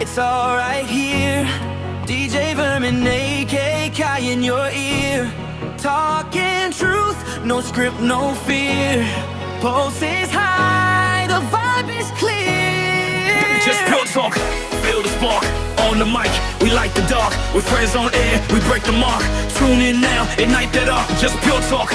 It's all right here. DJ Vermin, AK Kai in your ear. Talking truth, no script, no fear. Pulse is high, the vibe is clear. Just pure talk, feel the spark. On the mic, we light the dark. With friends on air, we break the mark. Tune in now, ignite that arc. Just pure talk,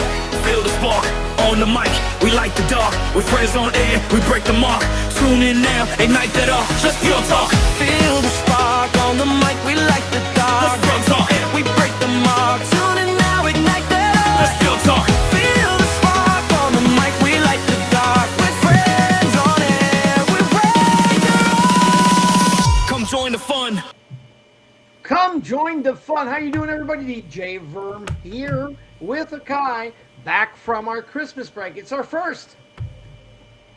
feel the spark. On the mic, we light the dark. With friends on air, we break the mark. Tune in now, ignite that arc. Just pure talk, feel the spark. On the mic, we light the dark. Just pure talk, we break the mark. Tune in now, ignite that arc. Just pure talk. Feel the spark. On the mic, we light the dark. With friends on air, we break the arc. Come join the fun. Come join the fun. How you doing, everybody? DJ Verm here with Akai, back from our Christmas break. It's our first.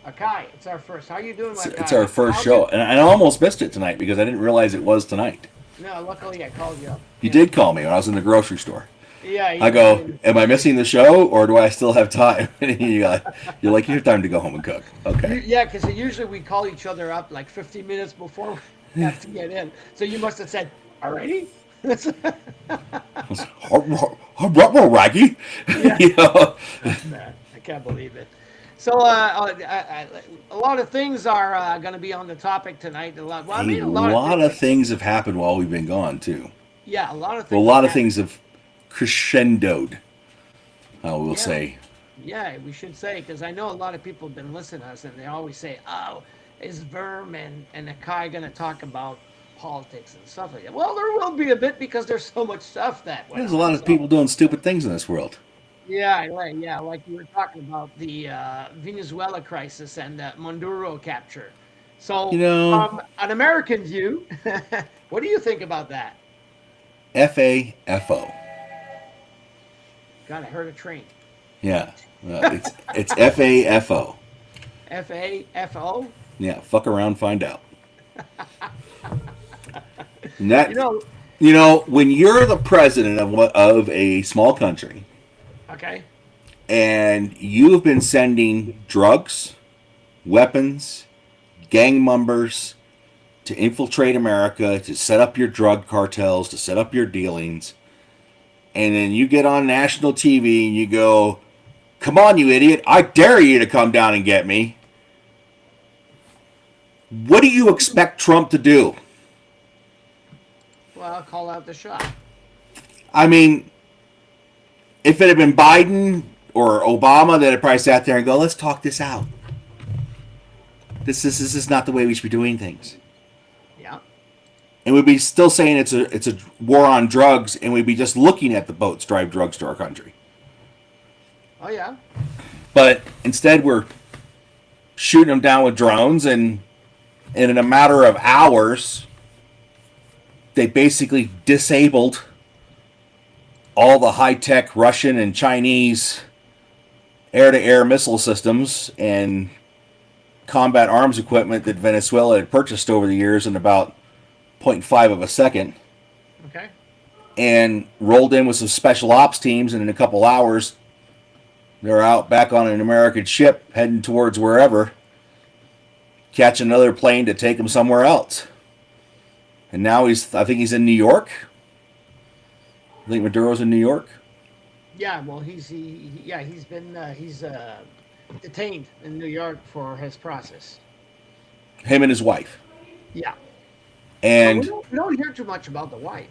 Akai, it's our first. How you doing, Akai? It's our first show, and I almost missed it tonight because I didn't realize it was tonight. No, luckily I called you up. You did call me when I was in the grocery store. Yeah. I go, am I missing the show, or do I still have time? And you're like, you have time to go home and cook. Okay. Yeah, because usually we call each other up like 15 minutes before we have to get in. So you must have said, alrighty? Raggy. Yeah. You know? Man, I can't believe it. So a lot of things are going to be on the topic tonight. A lot of things have happened while we've been gone too. Yeah, a lot of things. Well, a lot of things have crescendoed. I will say. Yeah, we should say, because I know a lot of people have been listening to us, and they always say, "Oh, is Verm and Akai going to talk about politics and stuff like that?" Well, there will be a bit because there's so much stuff that went There's a lot of people doing stupid things in this world. Yeah, right. Yeah, like you were talking about the Venezuela crisis and Maduro capture. So, from an American view, what do you think about that? FAFO. God, I heard a train. Yeah, it's FAFO. FAFO? Yeah, fuck around, find out. And that, you know, when you're the president of a small country, okay, and you've been sending drugs, weapons, gang members to infiltrate America, to set up your drug cartels, to set up your dealings, and then you get on national TV and you go, "Come on, you idiot, I dare you to come down and get me." What do you expect Trump to do? Well, I'll call out the shot. I mean, if it had been Biden or Obama, that had probably sat there and go, "Let's talk this out. This is not the way we should be doing things." Yeah. And we'd be still saying it's a war on drugs, and we'd be just looking at the boats drive drugs to our country. Oh yeah. But instead, we're shooting them down with drones, and in a matter of hours, they basically disabled all the high-tech Russian and Chinese air-to-air missile systems and combat arms equipment that Venezuela had purchased over the years in about 0.5 of a second. Okay. And rolled in with some special ops teams, and in a couple hours, they're out back on an American ship heading towards wherever, catch another plane to take them somewhere else. And now I think he's in New York. I think Maduro's in New York. Yeah, well, he's been detained in New York for his process. Him and his wife. Yeah. And we don't hear too much about the wife.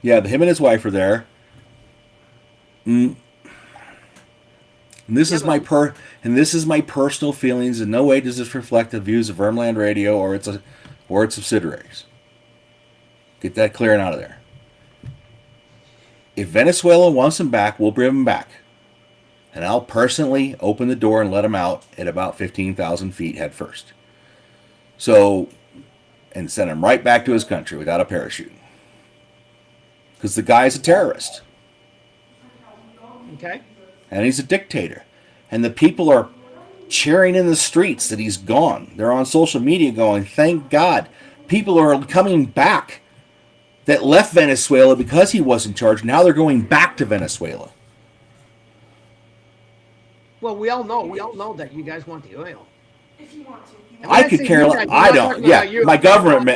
Yeah, him and his wife are there. And this is my personal feelings. In no way does this reflect the views of Vermland Radio or its subsidiaries. Get that clear and out of there. If Venezuela wants him back, we'll bring him back. And I'll personally open the door and let him out at about 15,000 feet head first. So, and send him right back to his country without a parachute. Because the guy's a terrorist. Okay. And he's a dictator. And the people are cheering in the streets that he's gone. They're on social media going, "Thank God." People are coming back that left Venezuela because he was in charge. Now they're going back to Venezuela. Well, we all know that you guys want the oil. If you want to. And when I could say care you less. guys, I'm I not don't. talking Yeah, about you.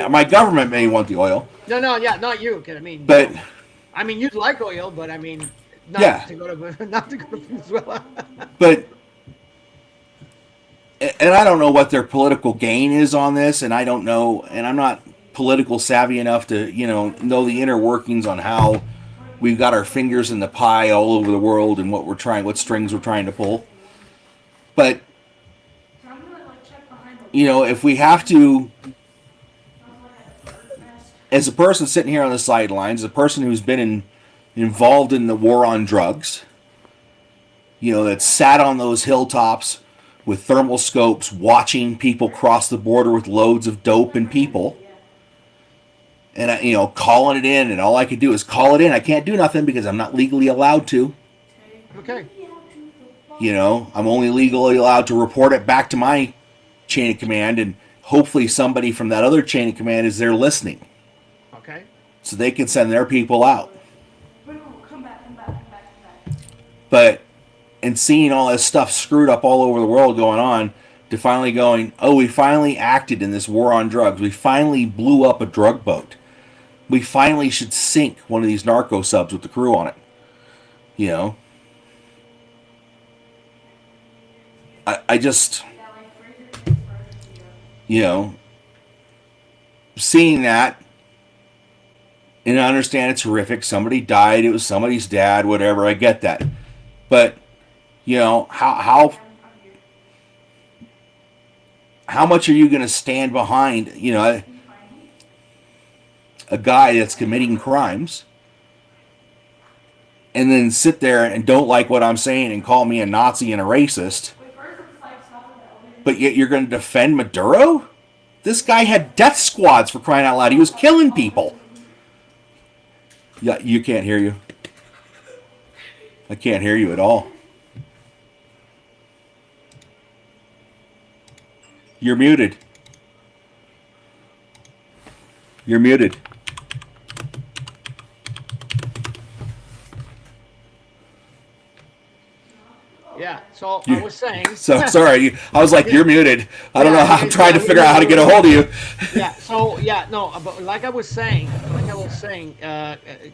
my government may want the oil, No, yeah, not you. 'Cause I mean, but I mean, you'd like oil, but I mean, not Yeah. to go to not to go to Venezuela. but and I don't know what their political gain is on this, and I don't know, and I'm not political savvy enough to know the inner workings on how we've got our fingers in the pie all over the world and what strings we're trying to pull. But if we have to, as a person sitting here on the sidelines, a person who's been involved in the war on drugs, that sat on those hilltops with thermal scopes watching people cross the border with loads of dope and people, and calling it in, and all I could do is call it in. I can't do nothing because I'm not legally allowed to. Okay. I'm only legally allowed to report it back to my chain of command, and hopefully somebody from that other chain of command is there listening, Okay. so they can send their people out. But and seeing all this stuff screwed up all over the world going on, to finally going, oh, we finally acted in this war on drugs. We finally blew up a drug boat. We finally should sink one of these narco subs with the crew on it. I just, seeing that, and I understand it's horrific. Somebody died. It was somebody's dad, whatever. I get that. But, how much are you going to stand behind, a guy that's committing crimes, and then sit there and don't like what I'm saying and call me a Nazi and a racist, but yet you're going to defend Maduro? This guy had death squads, for crying out loud. He was killing people. Yeah, you can't hear you. I can't hear you at all. You're muted. You're muted. Yeah. So I was saying. So sorry. I was like, you're muted. I don't know. Yeah, I'm trying to figure out how to get a hold of you. Yeah. So yeah, no, but like I was saying,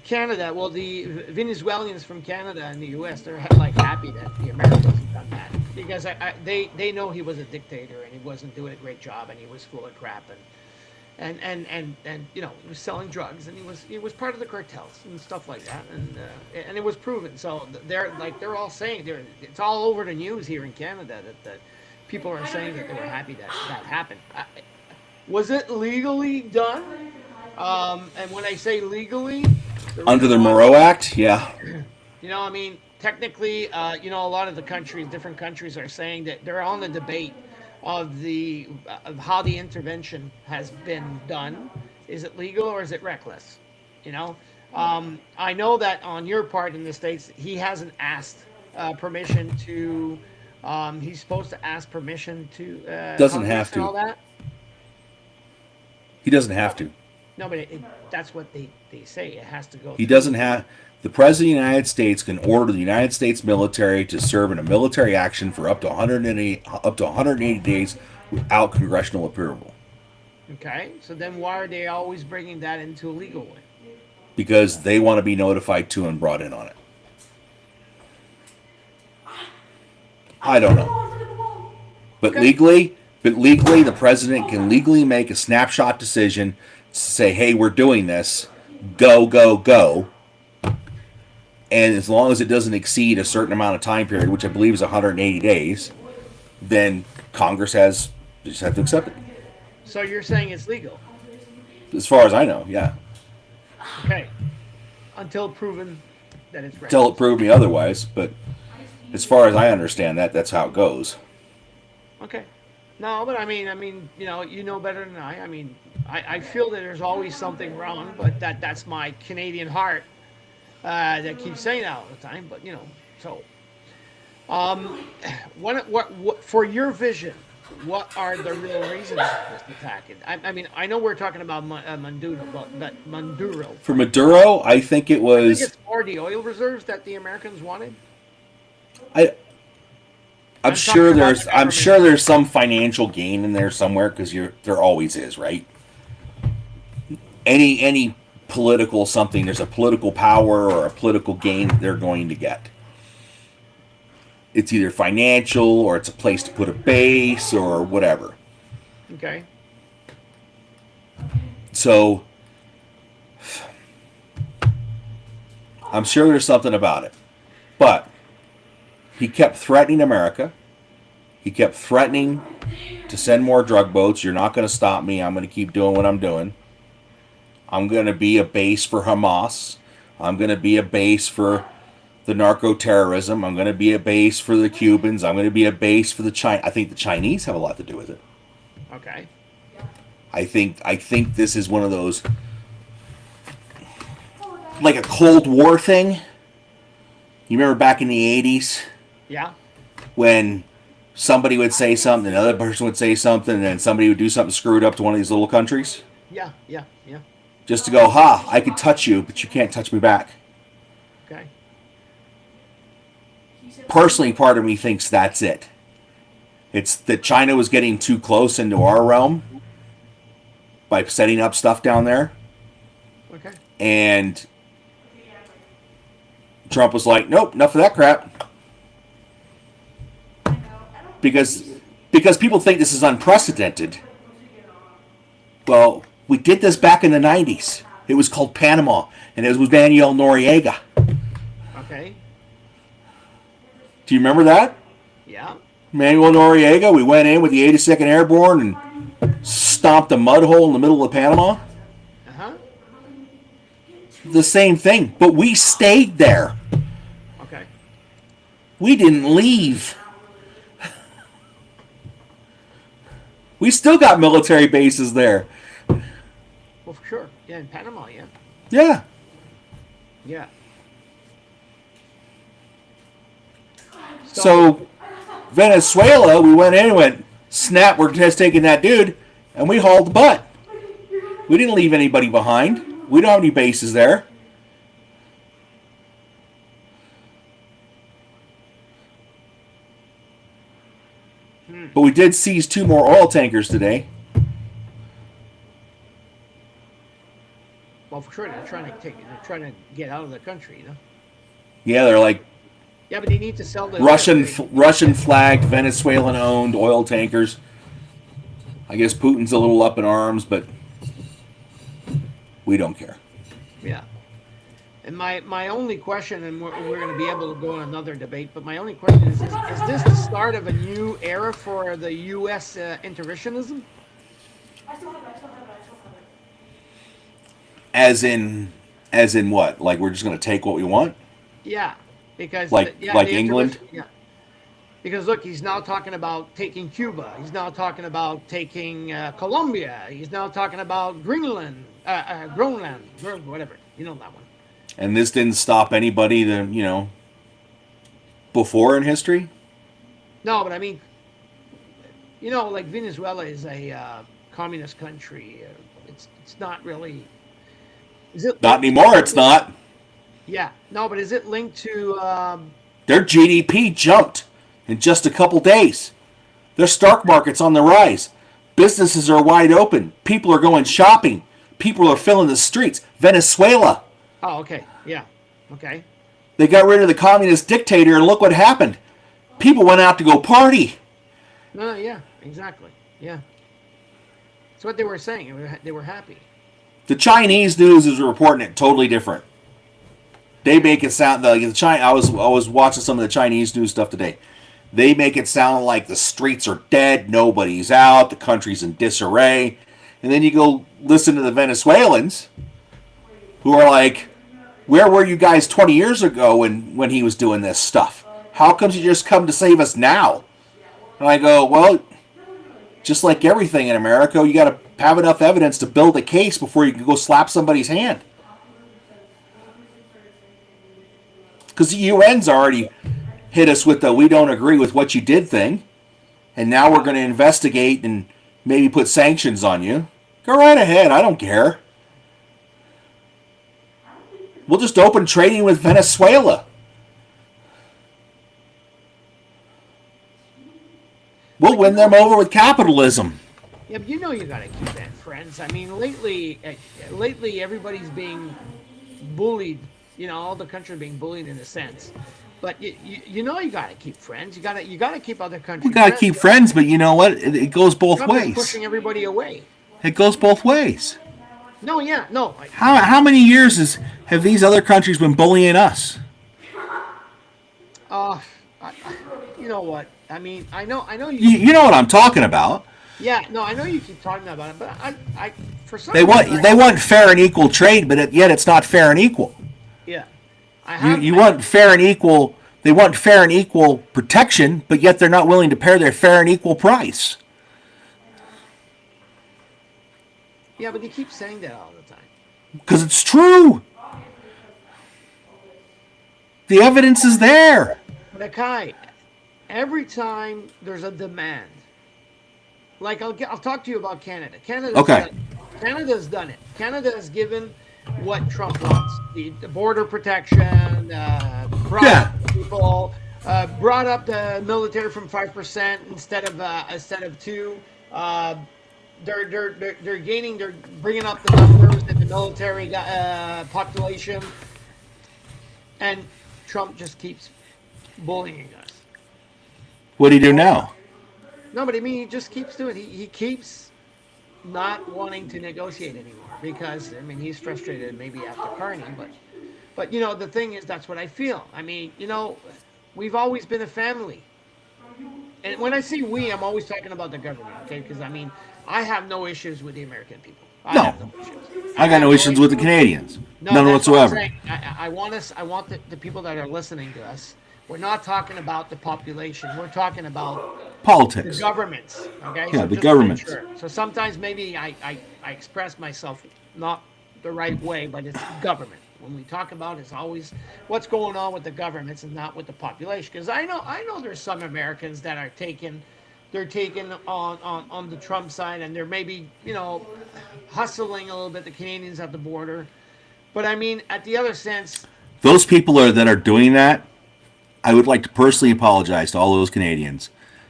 Canada. Well, the Venezuelans from Canada and the U.S. they're like happy that the Americans have done that because they know he was a dictator and he wasn't doing a great job and he was full of crap and he was selling drugs and he was part of the cartels and stuff like that and it was proven. So they're all saying it's all over the news here in Canada that people are saying that they were happy that happened. Was it legally done? And when I say legally, Under the Moreau Act, yeah. I mean, technically, a lot of the different countries are saying that they're on the debate of how the intervention has been done. Is it legal or is it reckless? I know that on your part in the States, he hasn't asked permission to. He's supposed to ask permission to. Doesn't Congress have to. and all that. He doesn't have to. No, but that's what they say. It has to go. He doesn't have. The President of the United States can order the United States military to serve in a military action for up to 180 days without congressional approval. Okay, so then why are they always bringing that into a legal way? Because they want to be notified too and brought in on it. I don't know. But Okay. legally, the president can legally make a snapshot decision to say, hey, we're doing this. Go, go, go. And as long as it doesn't exceed a certain amount of time period, which I believe is 180 days, then Congress just have to accept it. So you're saying it's legal? As far as I know, yeah. Okay. Until proven that it's right. Until it proved me otherwise, but as far as I understand that's how it goes. Okay. No, but I mean, you know better than I. I mean, I feel that there's always something wrong, but that's my Canadian heart that keeps saying that all the time. But so what for your vision? What are the real reasons for this attack? I mean, I know we're talking about Maduro, but Maduro. For Maduro, I think it I was. think it's more the oil reserves that the Americans wanted. I'm talking sure about there's the I'm sure government. there's some financial gain in there somewhere because there always is, right? Any political something, there's a political power or a political gain that they're going to get. It's either financial or it's a place to put a base or whatever. Okay. So I'm sure there's something about it. But he kept threatening America. He kept threatening to send more drug boats. You're not going to stop me. I'm going to keep doing what I'm doing. I'm going to be a base for Hamas. I'm going to be a base for the narco terrorism. I'm going to be a base for the Cubans. I'm going to be a base for the China. I think the Chinese have a lot to do with it. Okay. I think this is one of those, like a Cold War thing. You remember back in the 80s Yeah. when somebody would say something, another person would say something, and then somebody would do something screwed up to one of these little countries? Yeah. Yeah. Yeah. Just to go, ha, I could touch you, but you can't touch me back. Okay. Personally, part of me thinks that's it. It's that China was getting too close into our realm by setting up stuff down there. Okay. And Trump was like, nope, enough of that crap. Because people think this is unprecedented. Well, we did this back in the 90s. It was called Panama, and it was with Manuel Noriega. Okay. Do you remember that? Yeah. Manuel Noriega, we went in with the 82nd Airborne and stomped a mud hole in the middle of Panama. Uh-huh. The same thing, but we stayed there. Okay. We didn't leave. We still got military bases there. Well, for sure. Yeah, in Panama, yeah. Yeah. Yeah. So Venezuela, we went in and went, snap, we're just taking that dude, and we hauled the butt. We didn't leave anybody behind. We don't have any bases there. But we did seize 2 more oil tankers today. Well, for sure, they're trying to get out of the country, you know. Yeah, they're like Yeah, but they need to sell the Russian flagged, Venezuelan owned oil tankers. I guess Putin's a little up in arms, but we don't care. Yeah. And my only question, and we're going to be able to go on another debate, but my only question is this the start of a new era for the U.S. Interventionism? As in what? Like we're just going to take what we want? Yeah, because Like the England? Yeah, because look, he's now talking about taking Cuba. He's now talking about taking Colombia. He's now talking about Greenland, Groenland, whatever. You know that one. And this didn't stop anybody before in history? No, but I mean, like Venezuela is a communist country. It's not really. Is it Not anymore, it's not. Yeah, no, but is it linked to? Their GDP jumped in just a couple days. Their stock market's on the rise. Businesses are wide open. People are going shopping. People are filling the streets. Venezuela. Oh, okay, yeah, okay. They got rid of the communist dictator, and look what happened. People went out to go party. No, yeah, exactly, yeah. That's what they were saying. They were happy. The Chinese news is reporting it totally different. They make it sound like the China. I was watching some of the Chinese news stuff today. They make it sound like the streets are dead, nobody's out, the country's in disarray, and then you go listen to the Venezuelans, who are like, "Where were you guys 20 years ago when he was doing this stuff? How come you just come to save us now?" And I go, "Well, just like everything in America, you got to have enough evidence to build a case before you can go slap somebody's hand." Because the UN's already hit us with the "we don't agree with what you did" thing. And now we're going to investigate and maybe put sanctions on you. Go right ahead. I don't care. We'll just open trading with Venezuela. We'll win them over with capitalism. Yeah, but you know you got to keep that, friends. I mean, lately everybody's being bullied. You know, all the country being bullied in a sense. But you know you got to keep friends. You got to keep other countries. We got to keep friends, but you know what? It goes both Trump is ways. pushing everybody away. It goes both ways. No, yeah, no. How many years have these other countries been bullying us? You know what? I mean, I know You know what I'm talking about. Yeah, no, I know you keep talking about it, but I for some They reason, want fair and equal trade, but yet it's not fair and equal. Yeah, I You want fair and equal. They want fair and equal protection, but yet they're not willing to pay their fair and equal price. Yeah, but you keep saying that all the time. Because it's true. The evidence is there. But Akai, every time there's a demand, like I'll talk to you about Canada. Canada's done it. Canada has given what Trump wants: the border protection, brought up people, brought up the military from 5% instead of 2%. They're bringing up the numbers in the military population, and Trump just keeps bullying us. What do you do now? No, but I mean, he just keeps doing it. He keeps not wanting to negotiate anymore because, I mean, he's frustrated maybe after Carney, but you know, the thing is, that's what I feel. I mean, you know, we've always been a family. And when I say we, I'm always talking about the government, okay? Because, I mean, I have no issues with the American people. I have no issues. I got no issues with the Canadians. None whatsoever. I want the people that are listening to us. We're not talking about the population. We're talking about Politics. the governments. Okay. Yeah, so the just governments. make sure. So sometimes maybe I express myself not the right way, but it's government. When we talk about it's always what's going on with the governments and not with the population. Because I know there's some Americans that are taking on the Trump side, and they're maybe, you know, hustling a little bit the Canadians at the border. But I mean, at the other sense, Those people that are doing that, I would like to personally apologize to all those Canadians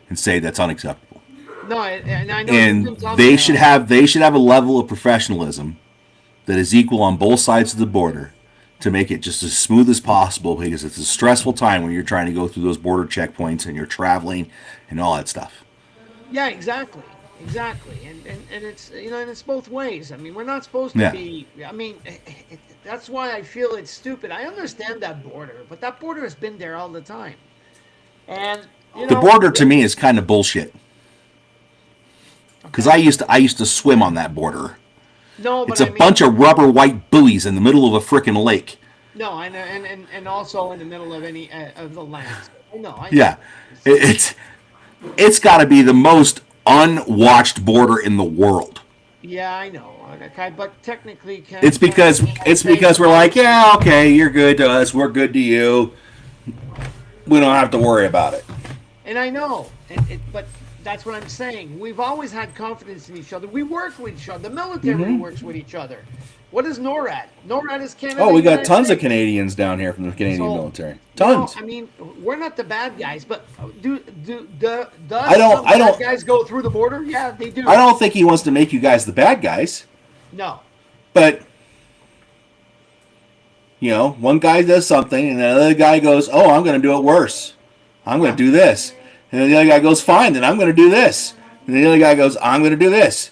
and say that's unacceptable. no, and I know And they should have a level of professionalism that is equal on both sides of the border to make it just as smooth as possible, because it's a stressful time when you're trying to go through those border checkpoints and you're traveling and all that stuff. Yeah, exactly, and it's, you know, and it's both ways. I mean, we're not supposed to be. I mean, that's why I feel it's stupid. I understand that border, but that border has been there all the time, and you know, The border to me is kind of bullshit. Because I used to swim on that border. No, but It's a bunch of rubber white buoys in the middle of a frickin' lake. No, I know, and also in the middle of any of the land. I know. Yeah, it's got to be the most unwatched border in the world. Yeah, I know. Okay, but technically, It's because we're like, yeah, okay, you're good to us, we're good to you. We don't have to worry about it. And I know, but that's what I'm saying. We've always had confidence in each other. We work with each other. The military works with each other. What is NORAD? NORAD is Canada. Oh, we got United tons of States. Canadians down here from the Canadian So, military. you know, Tons. I mean, we're not the bad guys, but do I don't- bad guys go through the border? Yeah, they do. I don't think he wants to make you guys the bad guys, No. but you know, one guy does something and the other guy goes, "Oh, I'm going to do it worse. I'm going to do this." And then the other guy goes, "Fine, then I'm going to do this." And then the other guy goes, "I'm going to do this."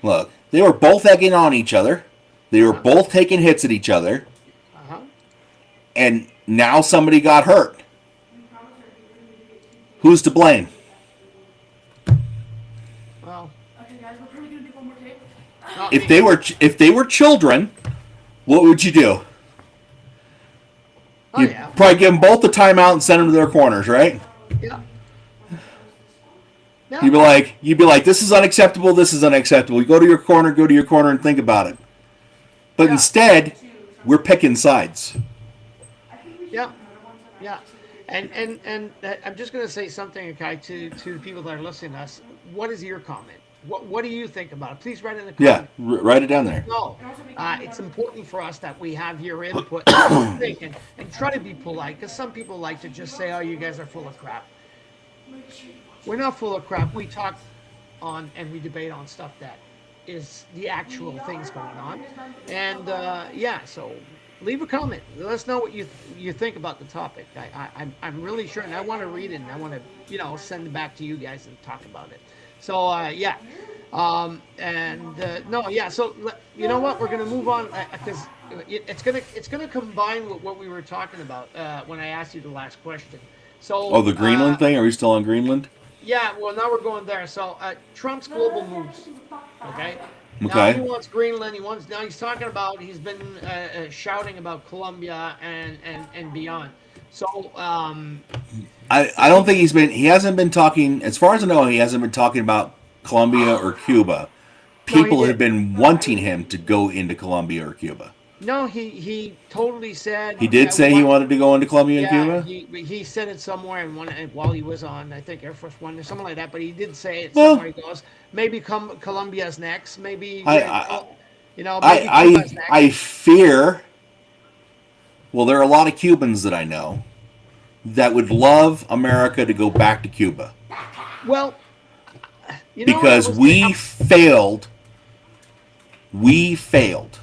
Look, they were both egging on each other. They were both taking hits at each other. Uh-huh. And now somebody got hurt. Who's to blame? Well, If they were children, what would you do? oh You'd yeah, probably give them both the timeout and send them to their corners, right? yeah. Yeah. You'd be like, this is unacceptable. This is unacceptable. You go to your corner, and think about it. But Yeah. instead, we're picking sides. Yeah, yeah, and I'm just going to say something, okay, to the people that are listening to us. What is your comment? What do you think about it? Please write it in the Yeah, comment. write it down there. No, it's important for us that we have your input and try to be polite, because some people like to just say, "Oh, you guys are full of crap." we're not full of crap. We talk on and we debate on stuff that is the actual things going on. And yeah, so leave a comment. Let us know what you think about the topic. I'm really sure, and I want to read it, and I want to send it back to you guys and talk about it. So yeah, no, yeah. So you know what? We're gonna move on because it's gonna combine with what we were talking about when I asked you the last question. So Oh, the Greenland thing? Are we still on Greenland? yeah, well, now we're going there. So Trump's global moves. Okay. Now Okay. he wants Greenland. Now he's talking about. He's been shouting about Colombia and beyond. So I don't think he hasn't been talking, as far as I know, he hasn't been talking about Colombia or Cuba. No, he People did. have been wanting him to go into Colombia or Cuba. no, he totally said He did say he wanted to go into Colombia and Yeah, Cuba? he said it somewhere while he was on, I think Air Force One or something like that. But he did say it Well- somewhere. He goes, maybe Colombia's next. Maybe I- maybe Cuba's next. I fear. Well, there are a lot of Cubans that I know that would love America to go back to Cuba Well, because we failed. We failed.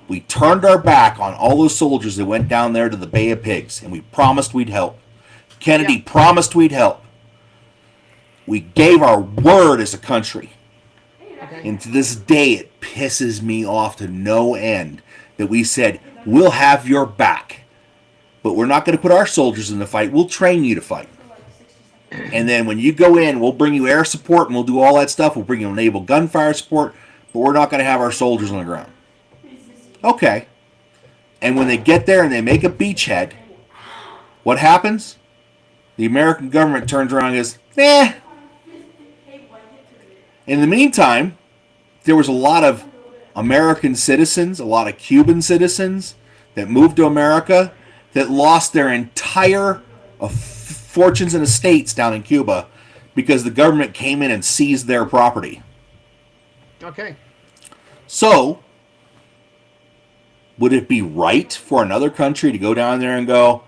We turned our back on all those soldiers that went down there to the Bay of Pigs, and we promised we'd help. Kennedy Yeah. promised we'd help. We gave our word as a country. Okay. And to this day, it pisses me off to no end that we said, we'll have your back, but we're not going to put our soldiers in the fight. We'll train you to fight. And then when you go in, we'll bring you air support and we'll do all that stuff. We'll bring you naval gunfire support, but we're not going to have our soldiers on the ground. Okay. And when they get there and they make a beachhead, what happens? The American government turns around and goes, eh. In the meantime, there was a lot of American citizens, a lot of Cuban citizens that moved to America that lost their entire fortunes and estates down in Cuba because the government came in and seized their property. Okay. So, would it be right for another country to go down there and go,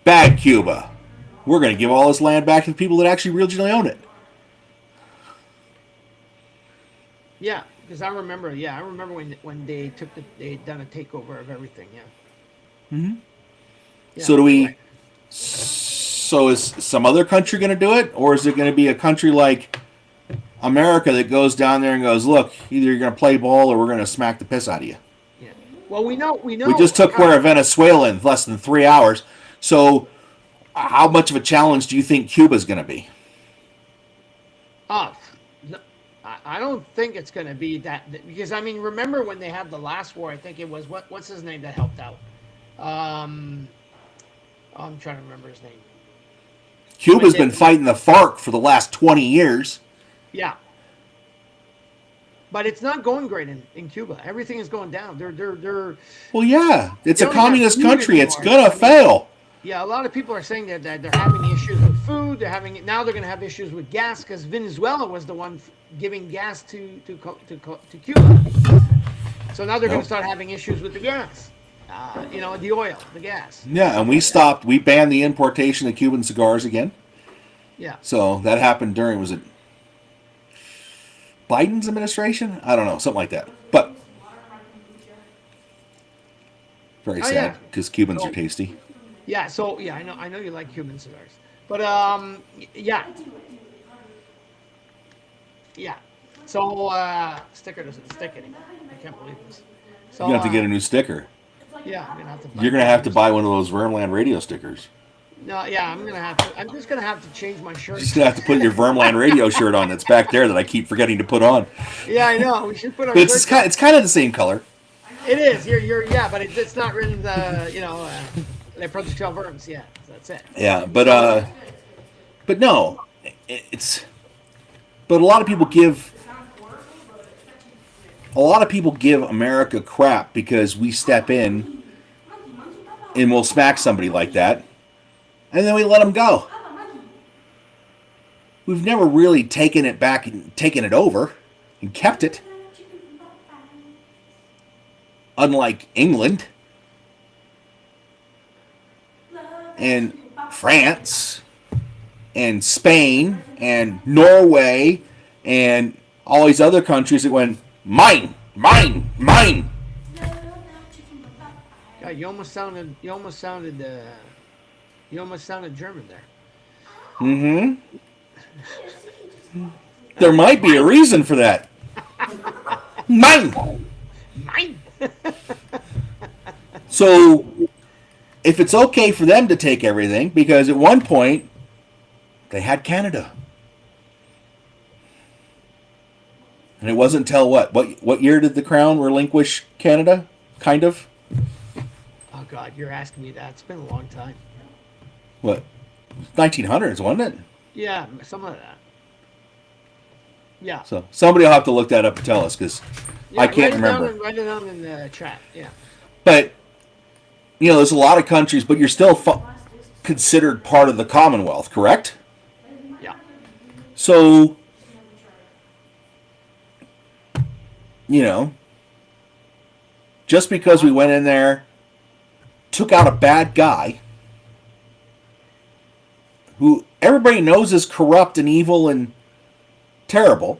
bad Cuba, we're going to give all this land back to the people that actually originally own it? Yeah, because I remember. Yeah, I remember when they they'd done a takeover of everything. Yeah. Mm-hmm. Yeah. So do we? So is some other country going to do it, or is it going to be a country like America that goes down there and goes, "Look, either you're going to play ball, or we're going to smack the piss out of you." Yeah. Well, we know. We just took care of Venezuela in less than 3 hours. So, how much of a challenge do you think Cuba's going to be? I don't think it's going to be that because I mean, remember when they had the last war? I think it was what's his name that helped out. I'm trying to remember his name. Cuba's been fighting the FARC for the last 20 years. Yeah. But it's not going great in Cuba. Everything is going down. They're Well, yeah, it's They a don't have communist food country. It's anymore. gonna fail. yeah. A lot of people are saying that they're having issues with food. They're going to have issues with gas because Venezuela was the one giving gas to Cuba. So now they're going to start having issues with the gas. The oil, the gas. Yeah, and we banned the importation of Cuban cigars again. Yeah. So that happened during, was it Biden's administration? I don't know, something like that. But very Oh, sad yeah. because Cubans So- are tasty. Yeah. So yeah, I know you like Cuban cigars, but yeah. Yeah. So sticker doesn't stick anymore. I can't believe this. So You have to get a new sticker. Yeah, I'm gonna have to. You're gonna have to buy one of those Vermland radio stickers. No, yeah, I'm just gonna have to change my shirt. You're just gonna have to put your Vermland radio shirt on that's back there that I keep forgetting to put on. Yeah, I know. We should put our. But it's shirts kind of the same color. It is. Yeah, but it's not written. Les Productions Vermes. Yeah, that's it. Yeah, but no, it's. But a lot of people give America crap because we step in and we'll smack somebody like that, and then we let them go. We've never really taken it back and taken it over and kept it. Unlike England and France and Spain and Norway and all these other countries that went, mine, mine, mine. God, you almost sounded German there. Mm-hmm. There might be a reason for that. Mine. Mine. So, if it's okay for them to take everything, because at one point they had Canada, and it wasn't until what year did the Crown relinquish Canada? Kind of. Oh God, you're asking me that. It's been a long time. What? 1900s, wasn't it? Yeah, some of that. Yeah. So somebody will have to look that up and tell us, because Yeah, I can't write it remember. down and write it down in the chat. Yeah. But there's a lot of countries, but you're still considered part of the Commonwealth, correct? Yeah. So, just because we went in there, took out a bad guy who everybody knows is corrupt and evil and terrible.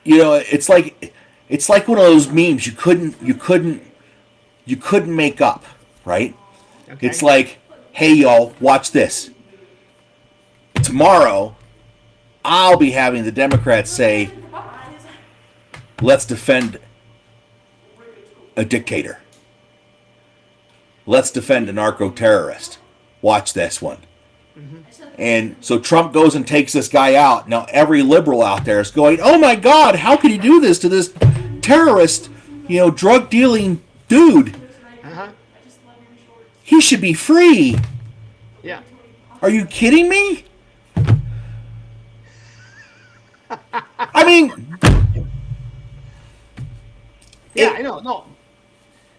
It's like one of those memes you couldn't make up, right? Okay. It's like, hey y'all, watch this. Tomorrow, I'll be having the Democrats say, let's defend a dictator. Let's defend a narco-terrorist. Watch this one. And so Trump goes and takes this guy out. Now every liberal out there is going, oh my God, how could he do this to this terrorist, drug dealing dude? Uh-huh. He should be free. Yeah. Are you kidding me? I mean, Yeah, I know.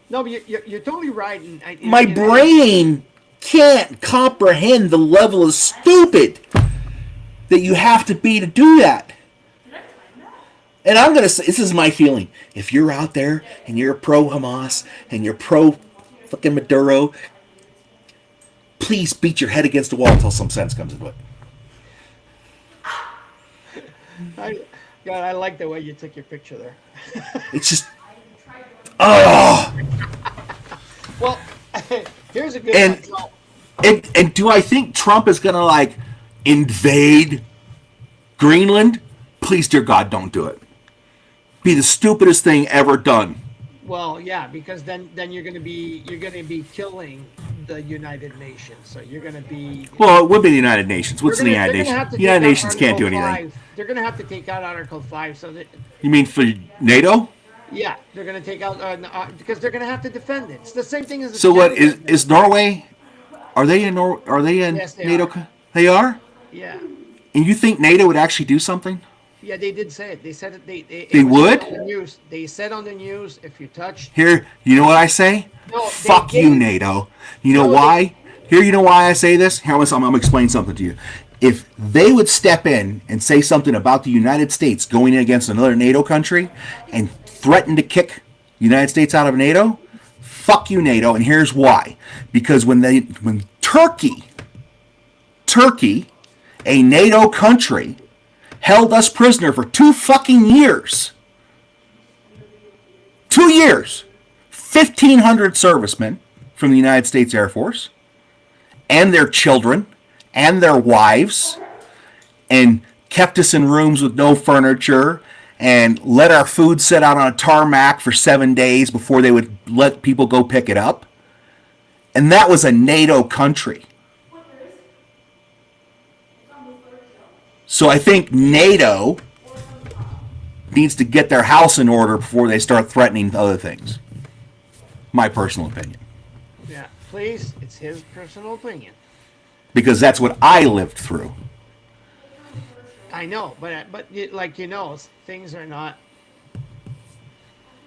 No, but you're totally right. my brain can't comprehend the level of stupid that you have to be to do that. And I'm going to say, this is my feeling. If you're out there and you're pro-Hamas and you're pro-fucking Maduro, please beat your head against the wall until some sense comes into it. God, I like the way you took your picture there. It's just, oh. Well, here's a good And- one. So, And do I think Trump is going to, invade Greenland? Please, dear God, don't do it. Be the stupidest thing ever done. well, yeah, because then you're gonna be killing the United Nations. So you're gonna be. Well, it would be the United Nations. What's They're the gonna- United they're gonna Nations? have to The United take out Nations can't do Article anything. 5. They're gonna have to take out Article 5. So that, You mean for NATO? yeah, they're gonna take out because they're gonna have to defend it. It's the same thing as. the So what Canada. is Norway? Are they in Yes, they NATO? are. They are? Yeah. And you think NATO would actually do something? Yeah, they did say it. They said it. It They was would? said on the news. They said on the news, if you touch. Here, you know what I say? No, they Fuck you, didn't. NATO. You know No, why? Here, you know why I say this? Here, I'm going to explain something to you. If they would step in and say something about the United States going in against another NATO country and threaten to kick the United States out of NATO, fuck you, NATO. And here's why. Because when Turkey, a NATO country, held us prisoner for 2 fucking years. 2 years. 1,500 servicemen from the United States Air Force and their children and their wives, and kept us in rooms with no furniture and let our food sit out on a tarmac for 7 days before they would let people go pick it up. And that was a NATO country. So I think NATO needs to get their house in order before they start threatening other things. My personal opinion. Yeah, please. It's his personal opinion. Because that's what I lived through. I know, but things are not.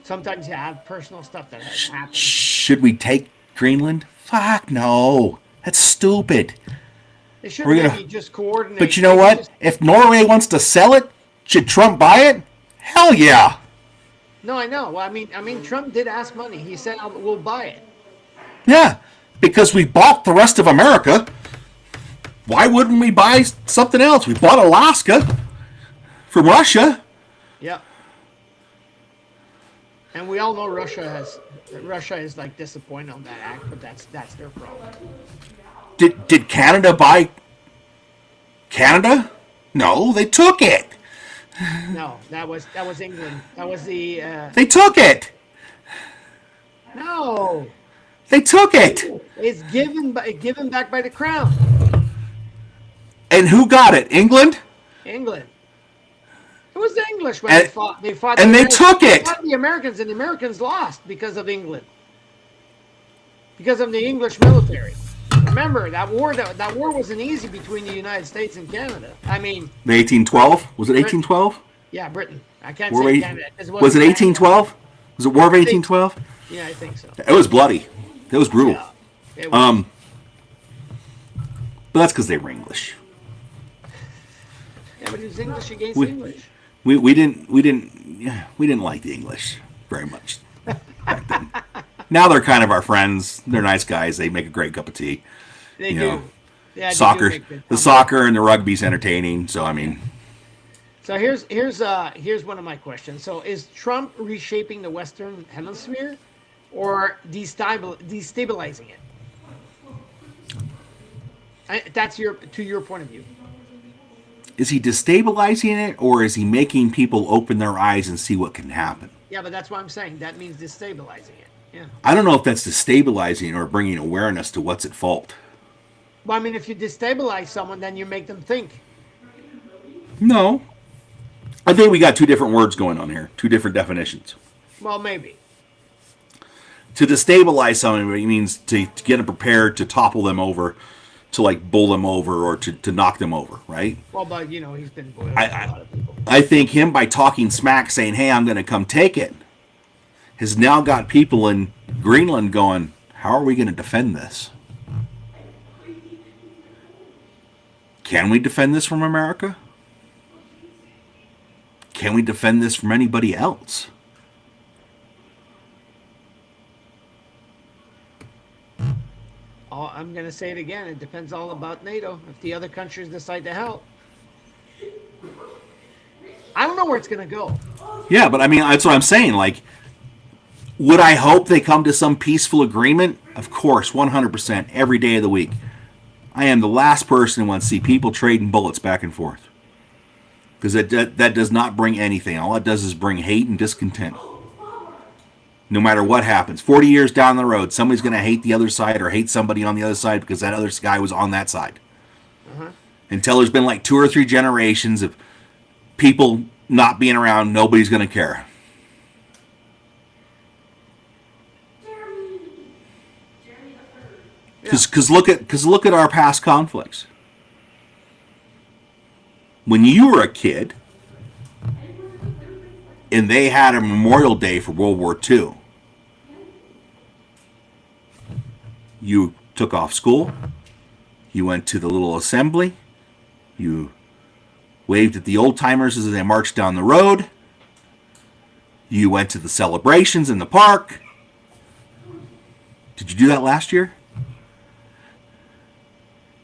Sometimes you have personal stuff that has happened. Should we take Greenland? Fuck no. That's stupid. They should We're gonna- maybe just coordinate. But you know Maybe what? just- If Norway wants to sell it, should Trump buy it? Hell yeah. No, I know. Well, I mean, Trump did ask money. He said, "We'll buy it." Yeah. because we bought the rest of America. Why wouldn't we buy something else? We bought Alaska from Russia. Yeah. And we all know Russia is like disappointed on that act, but that's their problem. Did Canada buy Canada? No, they took it. No, that was England. That was the They took it. no. They took it. It's given back by the crown. And who got it? England? England. It was the English when And- they fought. They fought. and the they Americans. took They it. fought the Americans, and the Americans lost because of England. Because of the English military. Remember that war. That war wasn't easy between the United States and Canada. I mean, The 1812? Was it 1812? yeah, Britain. I can't War say of Canada. 'Cause was it Canada. 1812? Was it War of 1812? Yeah, I think so. It was bloody. It was brutal. Yeah. It was, But that's because they were English. yeah, but it was English against we- English. We didn't like the English very much back then. Now they're kind of our friends. They're nice guys. They make a great cup of tea. They You do. know, Yeah, they do Soccer, make good the comeback. soccer and the rugby's entertaining. So I mean, So here's one of my questions. So is Trump reshaping the Western Hemisphere, or destabilizing it? That's to your point of view. is he destabilizing it, or is he making people open their eyes and see what can happen? Yeah, but that's what I'm saying. That means destabilizing it. Yeah. I don't know if that's destabilizing or bringing awareness to what's at fault. Well, I mean, if you destabilize someone, then you make them think. No, I think we got two different words going on here, two different definitions. Well, maybe. To destabilize somebody means to get them prepared to topple them over, to like bull them over, or to knock them over, right? Well, but he's been boiled I- a lot of people. I think him, by talking smack, saying, hey, I'm going to come take it, has now got people in Greenland going, how are we going to defend this? Can we defend this from America? Can we defend this from anybody else? I'm going to say it again. It depends all about NATO. If the other countries decide to help. I don't know where it's going to go. Yeah, but I mean, that's what I'm saying. Like, would I hope they come to some peaceful agreement? Of course, 100%, every day of the week. I am the last person who wants to see people trading bullets back and forth. Because that does not bring anything. All it does is bring hate and discontent. No matter what happens. 40 years down the road, somebody's going to hate the other side or hate somebody on the other side because that other guy was on that side. Until there's been like 2 or 3 generations of people not being around, nobody's going to care. Because look at our past conflicts. When you were a kid, and they had a Memorial Day for World War II, you took off school, you went to the little assembly, you waved at the old timers as they marched down the road, you went to the celebrations in the park. Did you do that last year?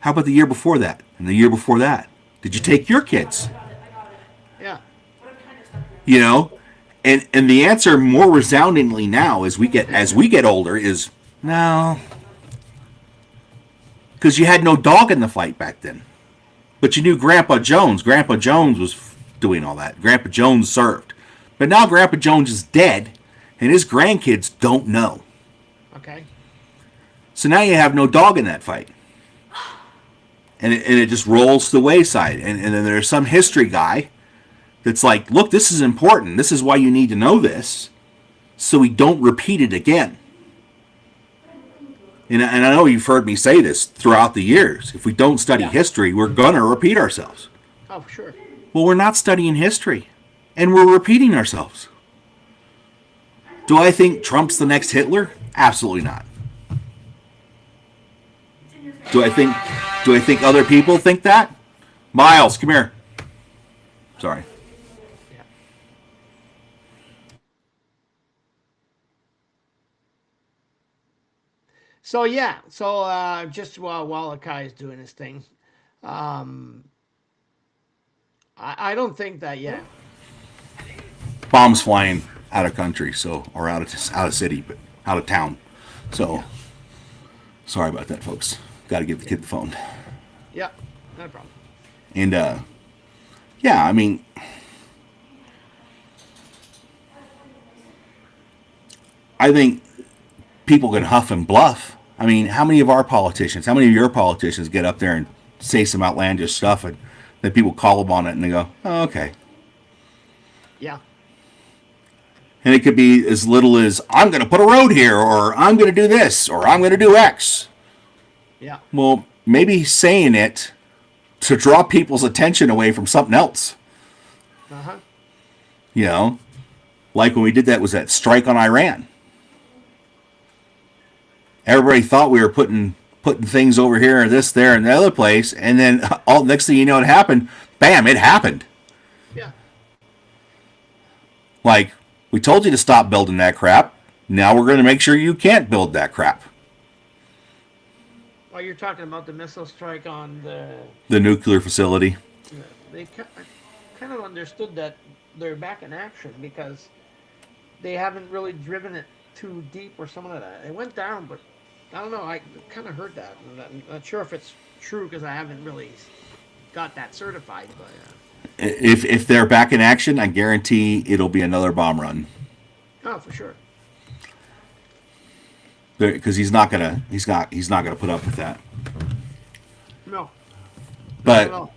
How about the year before that? And the year before that? Did you take your kids? Yeah. You know? And the answer more resoundingly now as we get older is no. Because you had no dog in the fight back then. But you knew Grandpa Jones. Grandpa Jones was doing all that. Grandpa Jones served. But now Grandpa Jones is dead, and his grandkids don't know. Okay. So now you have no dog in that fight. And it just rolls to the wayside. And then there's some history guy that's like, look, this is important. This is why you need to know this, so we don't repeat it again. And I know you've heard me say this throughout the years. If we don't study history, we're going to repeat ourselves. Oh, for sure. Well, we're not studying history, and we're repeating ourselves. Do I think Trump's the next Hitler? Absolutely not. Do I think other people think that? Miles, come here. Sorry. Yeah. So yeah, so just while Akai is doing his thing, um, I don't think that Bombs flying out of country, so or out of city, but out of town. So sorry about that, folks. Got to give the kid the phone. Yeah, no problem. And yeah, I mean, I think people can huff and bluff. I mean, how many of our politicians, how many of your politicians get up there and say some outlandish stuff, and then people call them on it and they go, oh, okay. Yeah, And it could be as little as, I'm going to put a road here, or I'm going to do this, or I'm going to do X. yeah, Well, maybe saying it to draw people's attention away from something else. uh-huh. You know, like when we did that strike on Iran. Everybody thought we were putting things over here and this, there, and the other place, and then all next thing you know, it happened. Bam! It happened. Yeah, Like, we told you to stop building that crap. Now we're going to make sure you can't build that crap. well, you're talking about the missile strike on The nuclear facility. they kind of understood that they're back in action because they haven't really driven it too deep or something like that. It went down, but I don't know. I kind of heard that. I'm not sure if it's true because I haven't really got that certified. But If they're back in action, I guarantee it'll be another bomb run. oh, for sure. Because he's not gonna put up with that. No, But no.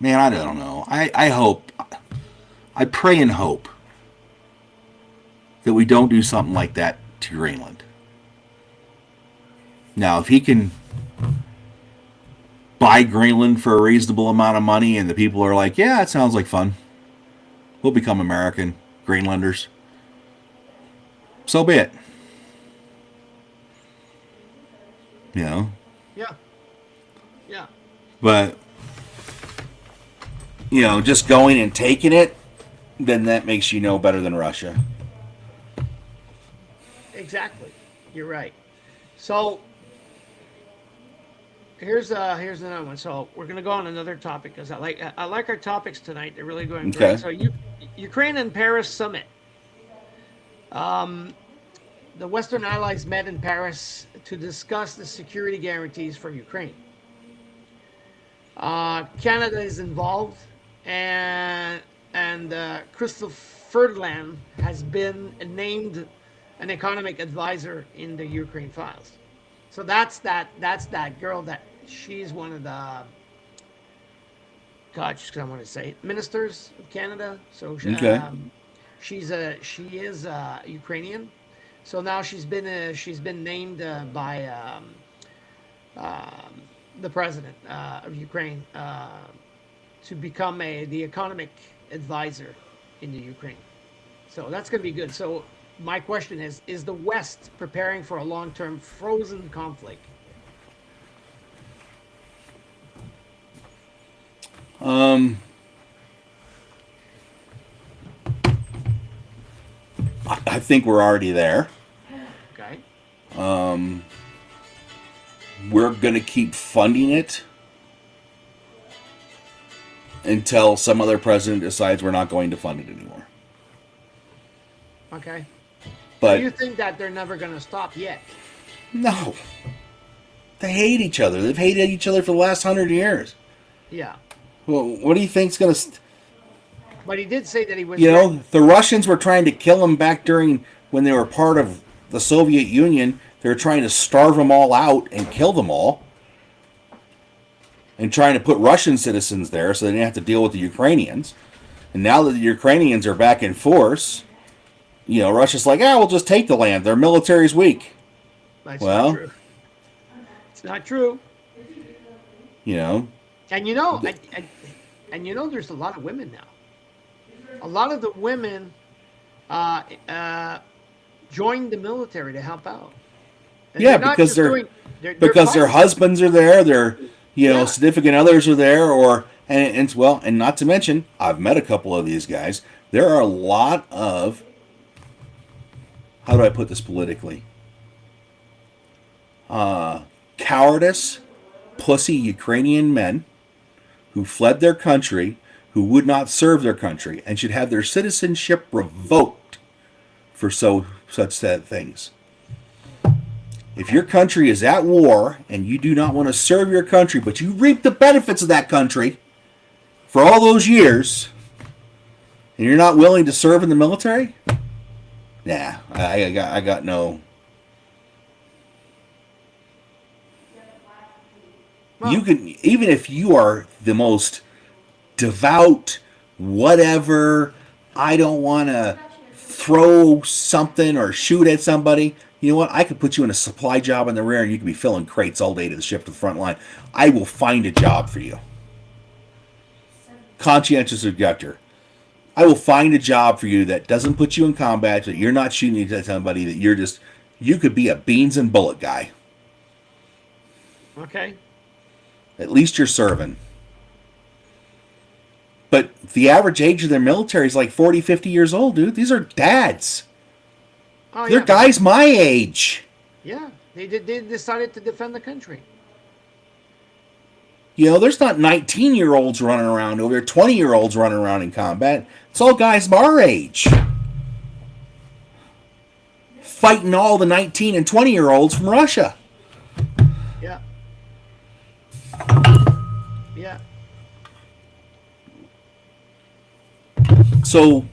man, I don't know. I hope, I pray and hope that we don't do something like that to Greenland. Now, if he can buy Greenland for a reasonable amount of money and the people are like, yeah, it sounds like fun, we'll become American Greenlanders, so be it. You know? Yeah, yeah, But, you know, just going and taking it, then that makes you know better than Russia. exactly. You're right. So here's another one. So we're gonna go on another topic because I like our topics tonight. They're really going Okay. great. So Ukraine and Paris summit. The Western allies met in Paris to discuss the security guarantees for Ukraine. Canada is involved, and Crystal Ferdinand has been named an economic advisor in the Ukraine files. So that's that girl that she's one of the God, I want to say ministers of Canada. So Okay. she is Ukrainian. So now she's been named by the president of Ukraine to become the economic advisor in the Ukraine. So that's going to be good. So my question is the West preparing for a long-term frozen conflict? I think we're already there. Okay. We're going to keep funding it until some other president decides we're not going to fund it anymore. Okay. But Do you think that they're never going to stop yet? no. They hate each other. They've hated each other for the last 100 years. Yeah. Well, what do you think's going to... But he did say that he was. You know, the Russians were trying to kill them back during when they were part of the Soviet Union. They were trying to starve them all out and kill them all. And trying to put Russian citizens there so they didn't have to deal with the Ukrainians. And now that the Ukrainians are back in force, you know, Russia's like, we'll just take the land. Their military's weak. That's well- not true. It's not true. You know, And you know, there's a lot of women now. A lot of the women joined the military to help out. And yeah, not because just they're doing- they're because their fighting. husbands are there, their Yeah. significant others are there, or and not to mention, I've met a couple of these guys. There are a lot of, how do I put this politically? cowardice, pussy Ukrainian men who fled their country, who would not serve their country, and should have their citizenship revoked for such sad things. If your country is at war and you do not want to serve your country, but you reap the benefits of that country for all those years, and you're not willing to serve in the military, nah, I got no. You can, even if you are the most devout, whatever, I don't want to throw something or shoot at somebody. You know what? I could put you in a supply job in the rear and you could be filling crates all day to the shift to the front line. I will find a job for you. Conscientious objector. I will find a job for you that doesn't put you in combat, that you're not shooting at somebody, that you could be a beans and bullet guy. Okay. At least you're serving. But the average age of their military is like 40, 50 years old, dude. These are dads. Oh, They're guys my age. Yeah, they decided to defend the country. You know, there's not 19-year-olds running around over there, 20-year-olds running around in combat. It's all guys our age. Fighting all the 19 and 20-year-olds from Russia. Yeah. Yeah. So,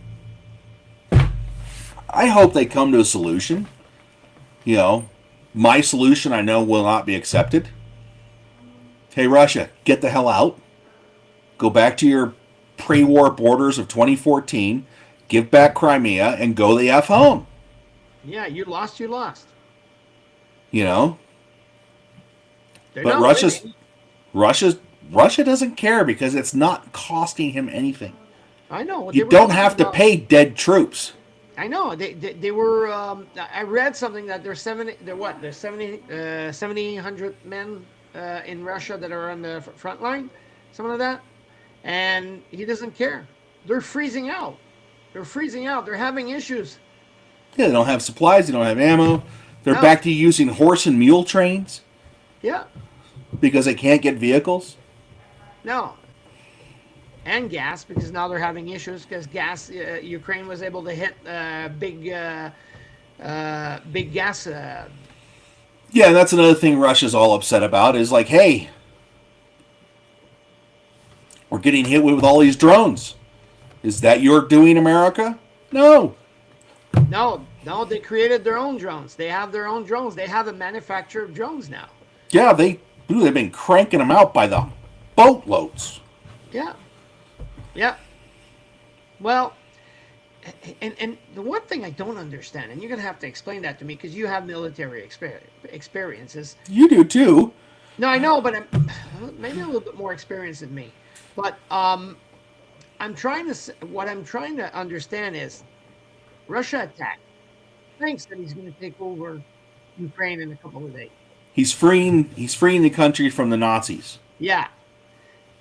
I hope they come to a solution. You know, my solution I know will not be accepted. Hey, Russia, get the hell out. Go back to your pre-war borders of 2014. Give back Crimea and go the F home. Yeah, you lost, you lost. You know? They're But not Russia doesn't care because it's not costing him anything. I know. You don't have to pay dead troops. I know. They were. I read something that there's 1,700 men in Russia that are on the front line, something like that, and he doesn't care. They're freezing out. They're freezing out. They're having issues. Yeah, they don't have supplies. They don't have ammo. They're back to using horse and mule trains. Yeah. Because they can't get vehicles. No. And gas, because now they're having issues because gas. Ukraine was able to hit big gas. Yeah, and that's another thing Russia's all upset about is like, hey, we're getting hit with all these drones. Is that your doing, America? No. No, they created their own drones. They have their own drones. They have a manufacturer of drones now. Yeah, they've been cranking them out by the boatloads. Yeah. Yeah. Well, and the one thing I don't understand, and you're going to have to explain that to me because you have military experiences. You do too. No, I know, but I'm maybe a little bit more experienced than me. But what I'm trying to understand is Russia attacked. Thinks that he's going to take over Ukraine in a couple of days. He's freeing the country from the Nazis. Yeah.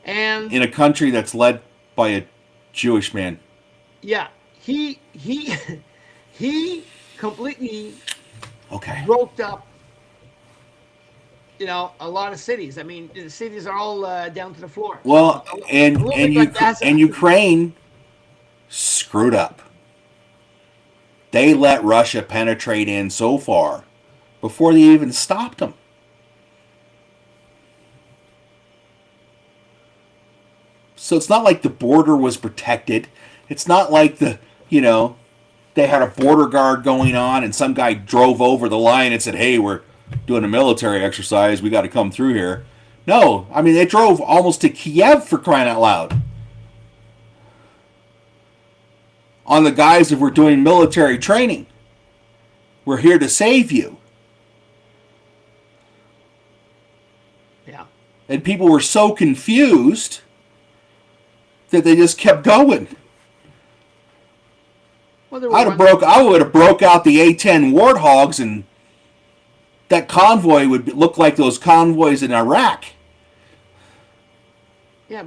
And in a country that's led by a Jewish man. Yeah. He completely broke up, a lot of cities. I mean, the cities are all down to the floor. Well, and Ukraine screwed up. They let Russia penetrate in so far before they even stopped them. So it's not like the border was protected. It's not like they had a border guard going on and some guy drove over the line and said, hey, we're doing a military exercise. We got to come through here. No, I mean, they drove almost to Kiev for crying out loud. On the guise of we're doing military training. We're here to save you. Yeah. And people were so confused that they just kept going. Well, I would have broke out the A-10 Warthogs, and that convoy would look like those convoys in Iraq. Yeah,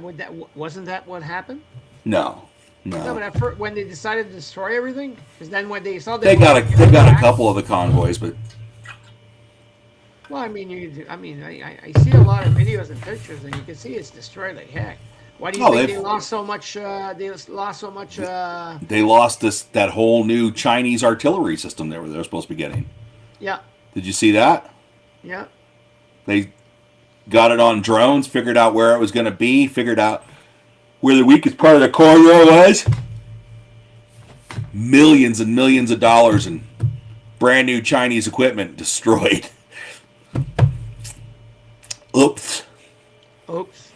wasn't that what happened? No. No, but when they decided to destroy everything, because then when they saw they got a couple of the convoys, but Well, I mean, I see a lot of videos and pictures, and you can see it's destroyed like heck. Why do you Oh, think they've- they lost so much? They lost so much. They lost that whole new Chinese artillery system they were supposed to be getting. Yeah, Did you see that? yeah. They got it on drones, figured out where it was going to be, figured out where the weakest part of the corridor was. Millions and millions of dollars in brand new Chinese equipment destroyed. Oops. Oops.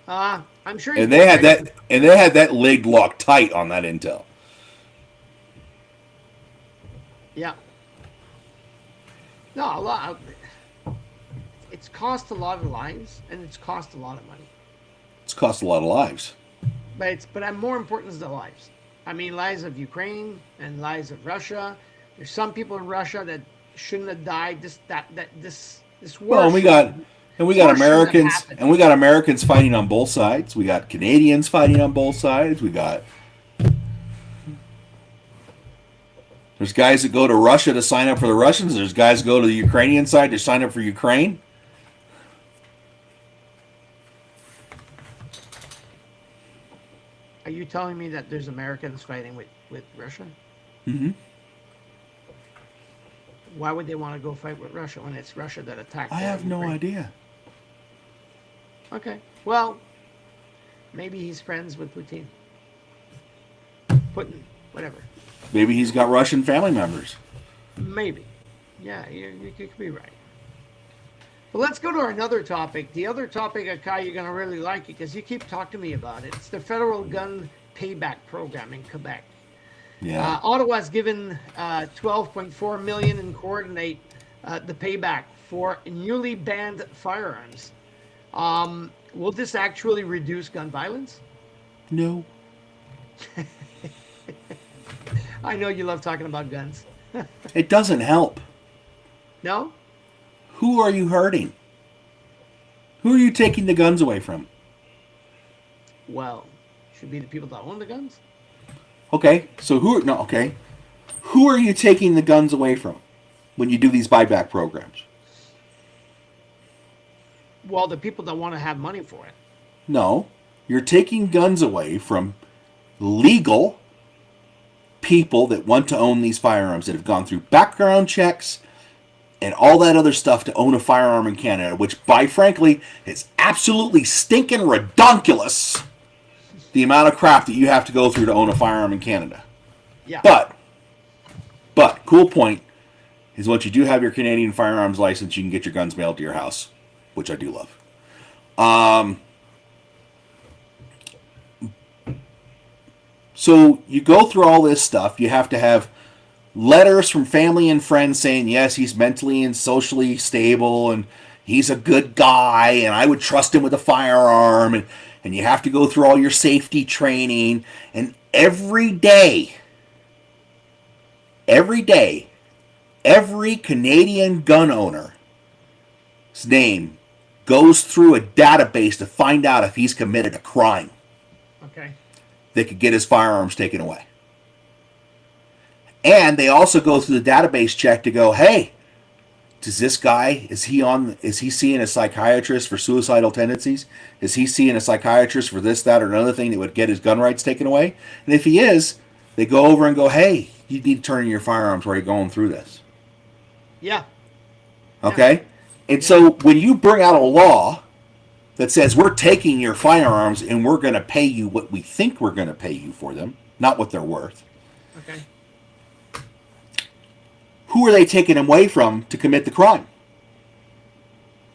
I'm sure. And they had that lid locked tight on that intel. Yeah. No, a lot. It's cost a lot of lives, and it's cost a lot of money. It's cost a lot of lives. But more important is the lives. I mean, lives of Ukraine and lives of Russia. There's some people in Russia that shouldn't have died. This war. Well, and we got shouldn't have Americans, happened. and we got Americans fighting on both sides. We got Canadians fighting on both sides. There's guys that go to Russia to sign up for the Russians. There's guys that go to the Ukrainian side to sign up for Ukraine. Are you telling me that there's Americans fighting with Russia? Mm-hmm. Why would they want to go fight with Russia when it's Russia that attacked? I have no Ukraine? idea. Okay. Well, maybe he's friends with Putin. Putin, whatever. Maybe he's got Russian family members. Maybe. Yeah, you could be right. But let's go to another topic. The other topic, Akai, you're going to really like it because you keep talking to me about it. It's the federal gun payback program in Quebec. Yeah. Ottawa's given $12.4 million in coordinate the payback for newly banned firearms. Will this actually reduce gun violence? No. I know you love talking about guns. It doesn't help. No? Who are you hurting? Who are you taking the guns away from? Well, should be the people that own the guns. Okay, so who are you taking the guns away from when you do these buyback programs? Well, the people that want to have money for it. No, you're taking guns away from legal people that want to own these firearms that have gone through background checks and all that other stuff to own a firearm in Canada, which, by frankly, is absolutely stinking redonkulous. The amount of crap that you have to go through to own a firearm in Canada. Yeah. But, cool point is once you do have your Canadian firearms license, you can get your guns mailed to your house, which I do love. So you go through all this stuff. You have to have letters from family and friends saying, yes, he's mentally and socially stable and he's a good guy and I would trust him with a firearm. And you have to go through all your safety training. And every day, every Canadian gun owner's name goes through a database to find out if he's committed a crime Okay. that could get his firearms taken away. And they also go through the database check to go, hey, does this guy, is he seeing a psychiatrist for suicidal tendencies? Is he seeing a psychiatrist for this, that, or another thing that would get his gun rights taken away? And if he is, they go over and go, hey, you need to turn in your firearms while you're going through this. Yeah. Okay? And so when you bring out a law that says we're taking your firearms and we're going to pay you what we think we're going to pay you for them, not what they're worth, Okay. who are they taking them away from to commit the crime?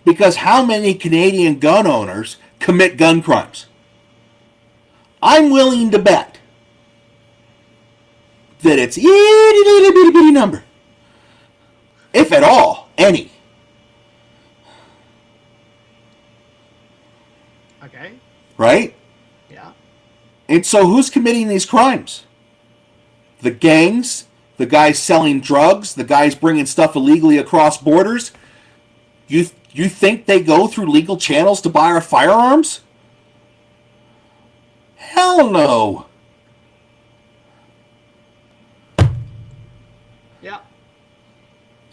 Because how many Canadian gun owners commit gun crimes? I'm willing to bet that it's a itty bitty bitty number. If at all, any. Okay. Right? Yeah. And so who's committing these crimes? The gangs, the guys selling drugs, the guys bringing stuff illegally across borders. You think they go through legal channels to buy our firearms? Hell no. Yeah.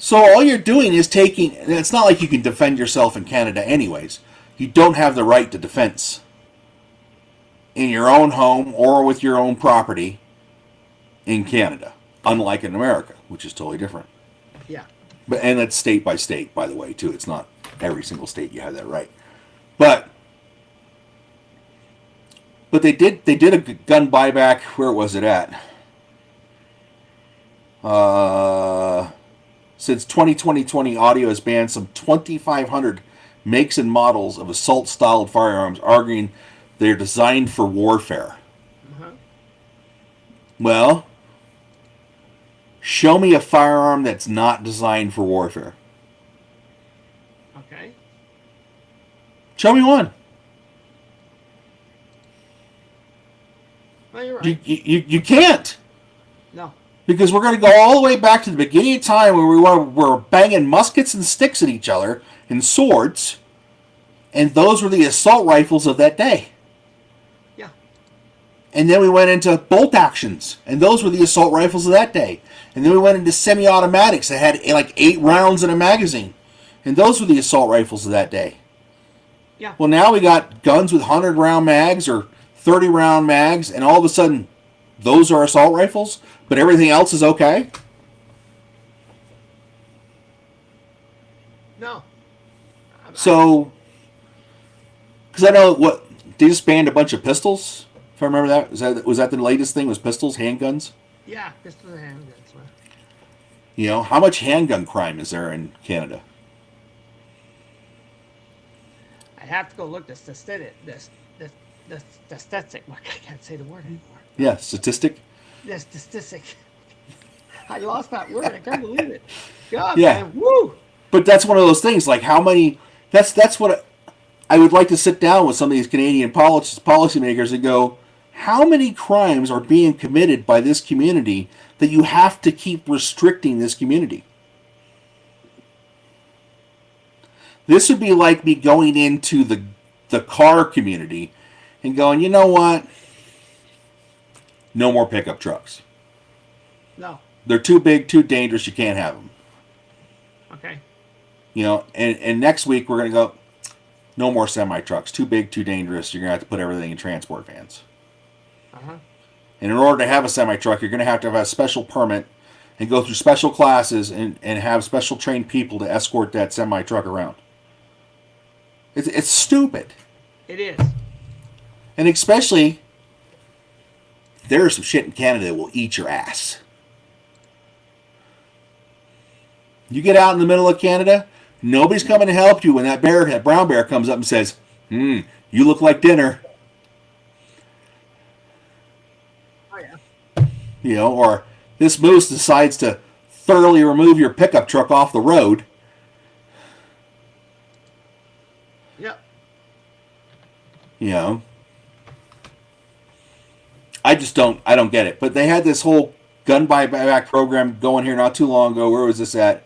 So all you're doing is taking. It's not like you can defend yourself in Canada, anyways. You don't have the right to defense in your own home or with your own property in Canada, unlike in America, which is totally different. Yeah. And that's state by state, by the way, too. It's not every single state you have that right. But they did a gun buyback. Where was it at? Since 2020, audio has banned some 2,500 makes and models of assault-styled firearms, arguing they're designed for warfare. Well, show me a firearm that's not designed for warfare. Okay. Show me one. No, you're right. You can't. No. Because we're going to go all the way back to the beginning of time where we were banging muskets and sticks at each other and swords. And those were the assault rifles of that day. Yeah. And then we went into bolt actions. And those were the assault rifles of that day. And then we went into semi-automatics that had like 8 rounds in a magazine. And those were the assault rifles of that day. Yeah. Well, now we got guns with 100-round mags or 30-round mags. And all of a sudden, those are assault rifles? But everything else is okay? No. So, because I know what they just banned a bunch of pistols. If I remember that, was that the latest thing? Was pistols, handguns? Yeah, pistols and handguns. Man. You know, how much handgun crime is there in Canada? I'd have to go look the statistic. The statistic. I can't say the word anymore. Yeah, statistic. The statistic. I lost that word. I can't believe it. God, Yeah. man. Woo! But that's one of those things. Like how many? That's what I would like to sit down with some of these Canadian policymakers and go, how many crimes are being committed by this community that you have to keep restricting this community? This would be like me going into the car community and going, you know what? No more pickup trucks. No. They're too big, too dangerous. You can't have them. Okay. You know, and next week we're going to go, no more semi-trucks. Too big, too dangerous. You're going to have to put everything in transport vans. Uh-huh. And in order to have a semi-truck, you're going to have a special permit and go through special classes and have special trained people to escort that semi-truck around. It's stupid. It is. And especially, there is some shit in Canada that will eat your ass. You get out in the middle of Canada, nobody's coming to help you when that brown bear comes up and says, you look like dinner. Oh, yeah. You know, or this moose decides to thoroughly remove your pickup truck off the road. Yep. You know. I don't get it. But they had this whole gun buyback program going here not too long ago. Where was this at?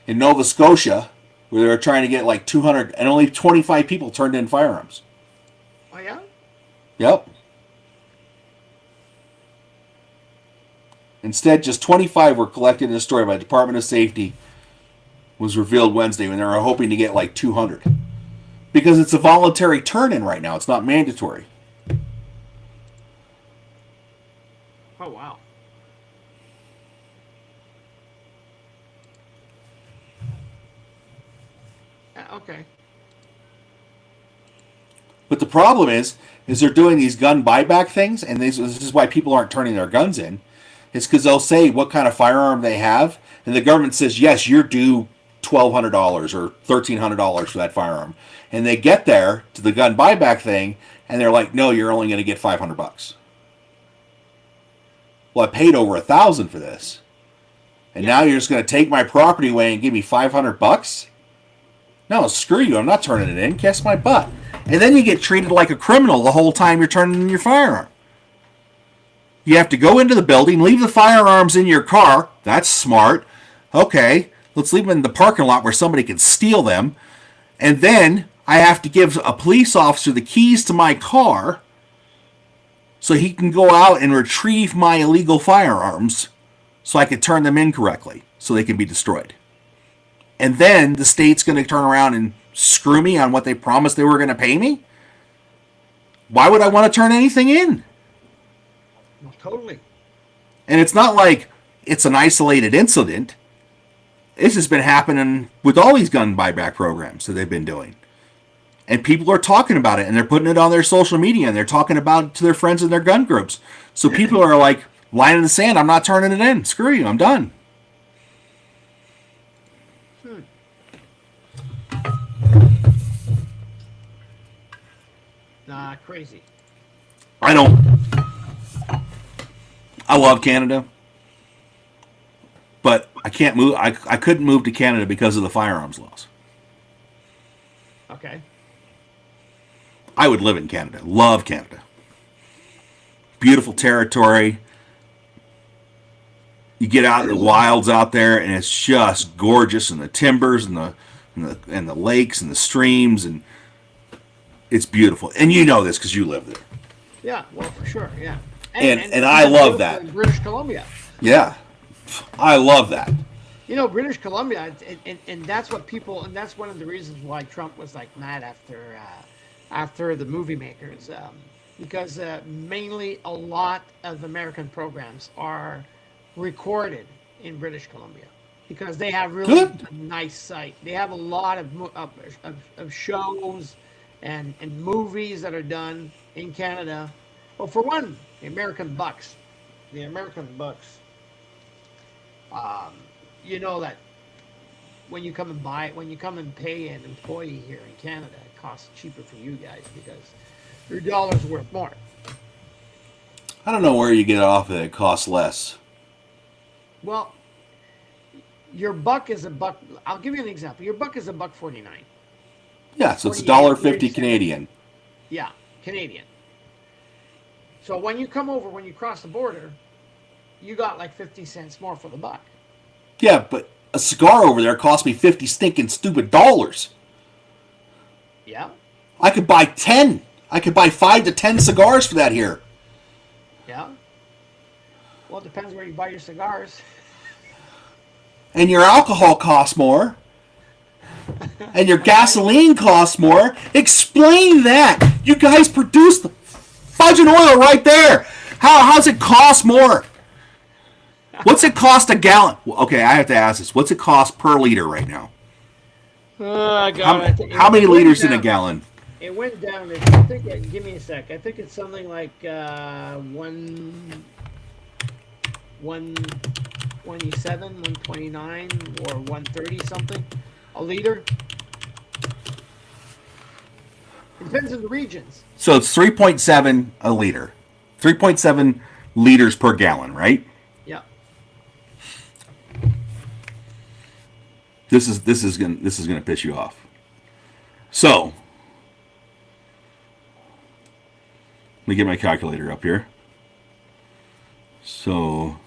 In Nova Scotia, where they were trying to get like 200, and only 25 people turned in firearms. Oh, yeah? Yep. Instead, just 25 were collected in a story by the Department of Safety. Was revealed Wednesday when they were hoping to get like 200. Because it's a voluntary turn-in right now. It's not mandatory. Oh, wow. Okay. But the problem is they're doing these gun buyback things, and this is why people aren't turning their guns in. It's because they'll say what kind of firearm they have, and the government says, yes, you're due $1,200 or $1,300 for that firearm. And they get there to the gun buyback thing, and they're like, no, you're only going to get $500. Well, I paid over $1,000 for this, and now you're just going to take my property away and give me $500? No, screw you. I'm not turning it in. Kiss my butt. And then you get treated like a criminal the whole time you're turning in your firearm. You have to go into the building, leave the firearms in your car. That's smart. Okay, let's leave them in the parking lot where somebody can steal them. And then I have to give a police officer the keys to my car so he can go out and retrieve my illegal firearms so I can turn them in correctly. so they can be destroyed. And then the state's going to turn around and screw me on what they promised they were going to pay me? Why would I want to turn anything in? Well, totally. And it's not like it's an isolated incident. This has been happening with all these gun buyback programs that they've been doing. And people are talking about it, and they're putting it on their social media, and they're talking about it to their friends in their gun groups. So people are like, line in the sand, I'm not turning it in. Screw you, I'm done. Nah, crazy. I love Canada, but I can't move. I couldn't move to Canada because of the firearms laws. Okay. I would live in Canada. Love Canada. Beautiful territory. You get out in the wilds out there, and it's just gorgeous, and the timbers and the lakes and the streams, and it's beautiful. And you know this because you live there. Yeah, well, for sure, yeah. And I love that. In British Columbia. Yeah, I love that. You know, British Columbia, and that's what people, and that's one of the reasons why Trump was like mad after the movie makers, because mainly a lot of American programs are recorded in British Columbia because they have really Good. nice site. They have a lot of shows and movies that are done in Canada. Well, for one, the American bucks. You know that when you come and pay an employee here in Canada, it costs cheaper for you guys because your dollar's worth more. I don't know where you get it off that it costs less. Well, your buck is a buck. I'll give you an example. Your buck is $1.49. Yeah, so it's 48, $1.50 Canadian. Yeah, Canadian. So when you come over, when you cross the border, you got like 50 cents more for the buck. Yeah, but a cigar over there cost me 50 stinking stupid dollars. Yeah, I could buy 10. I could buy 5 to 10 cigars for that here. yeah. Well, it depends where you buy your cigars. And your alcohol costs more. And your gasoline costs more. Explain that. You guys produce the fudging oil right there. How's it cost more? What's it cost a gallon? Okay, I have to ask this. What's it cost per liter right now? How many liters in a gallon? It went down. I think. Give me a sec. I think it's something like 127, 129, or 130 something a liter. It depends on the regions. So it's 3.7 a liter. 3.7 liters per gallon, right? Yeah. This is gonna piss you off. So let me get my calculator up here. So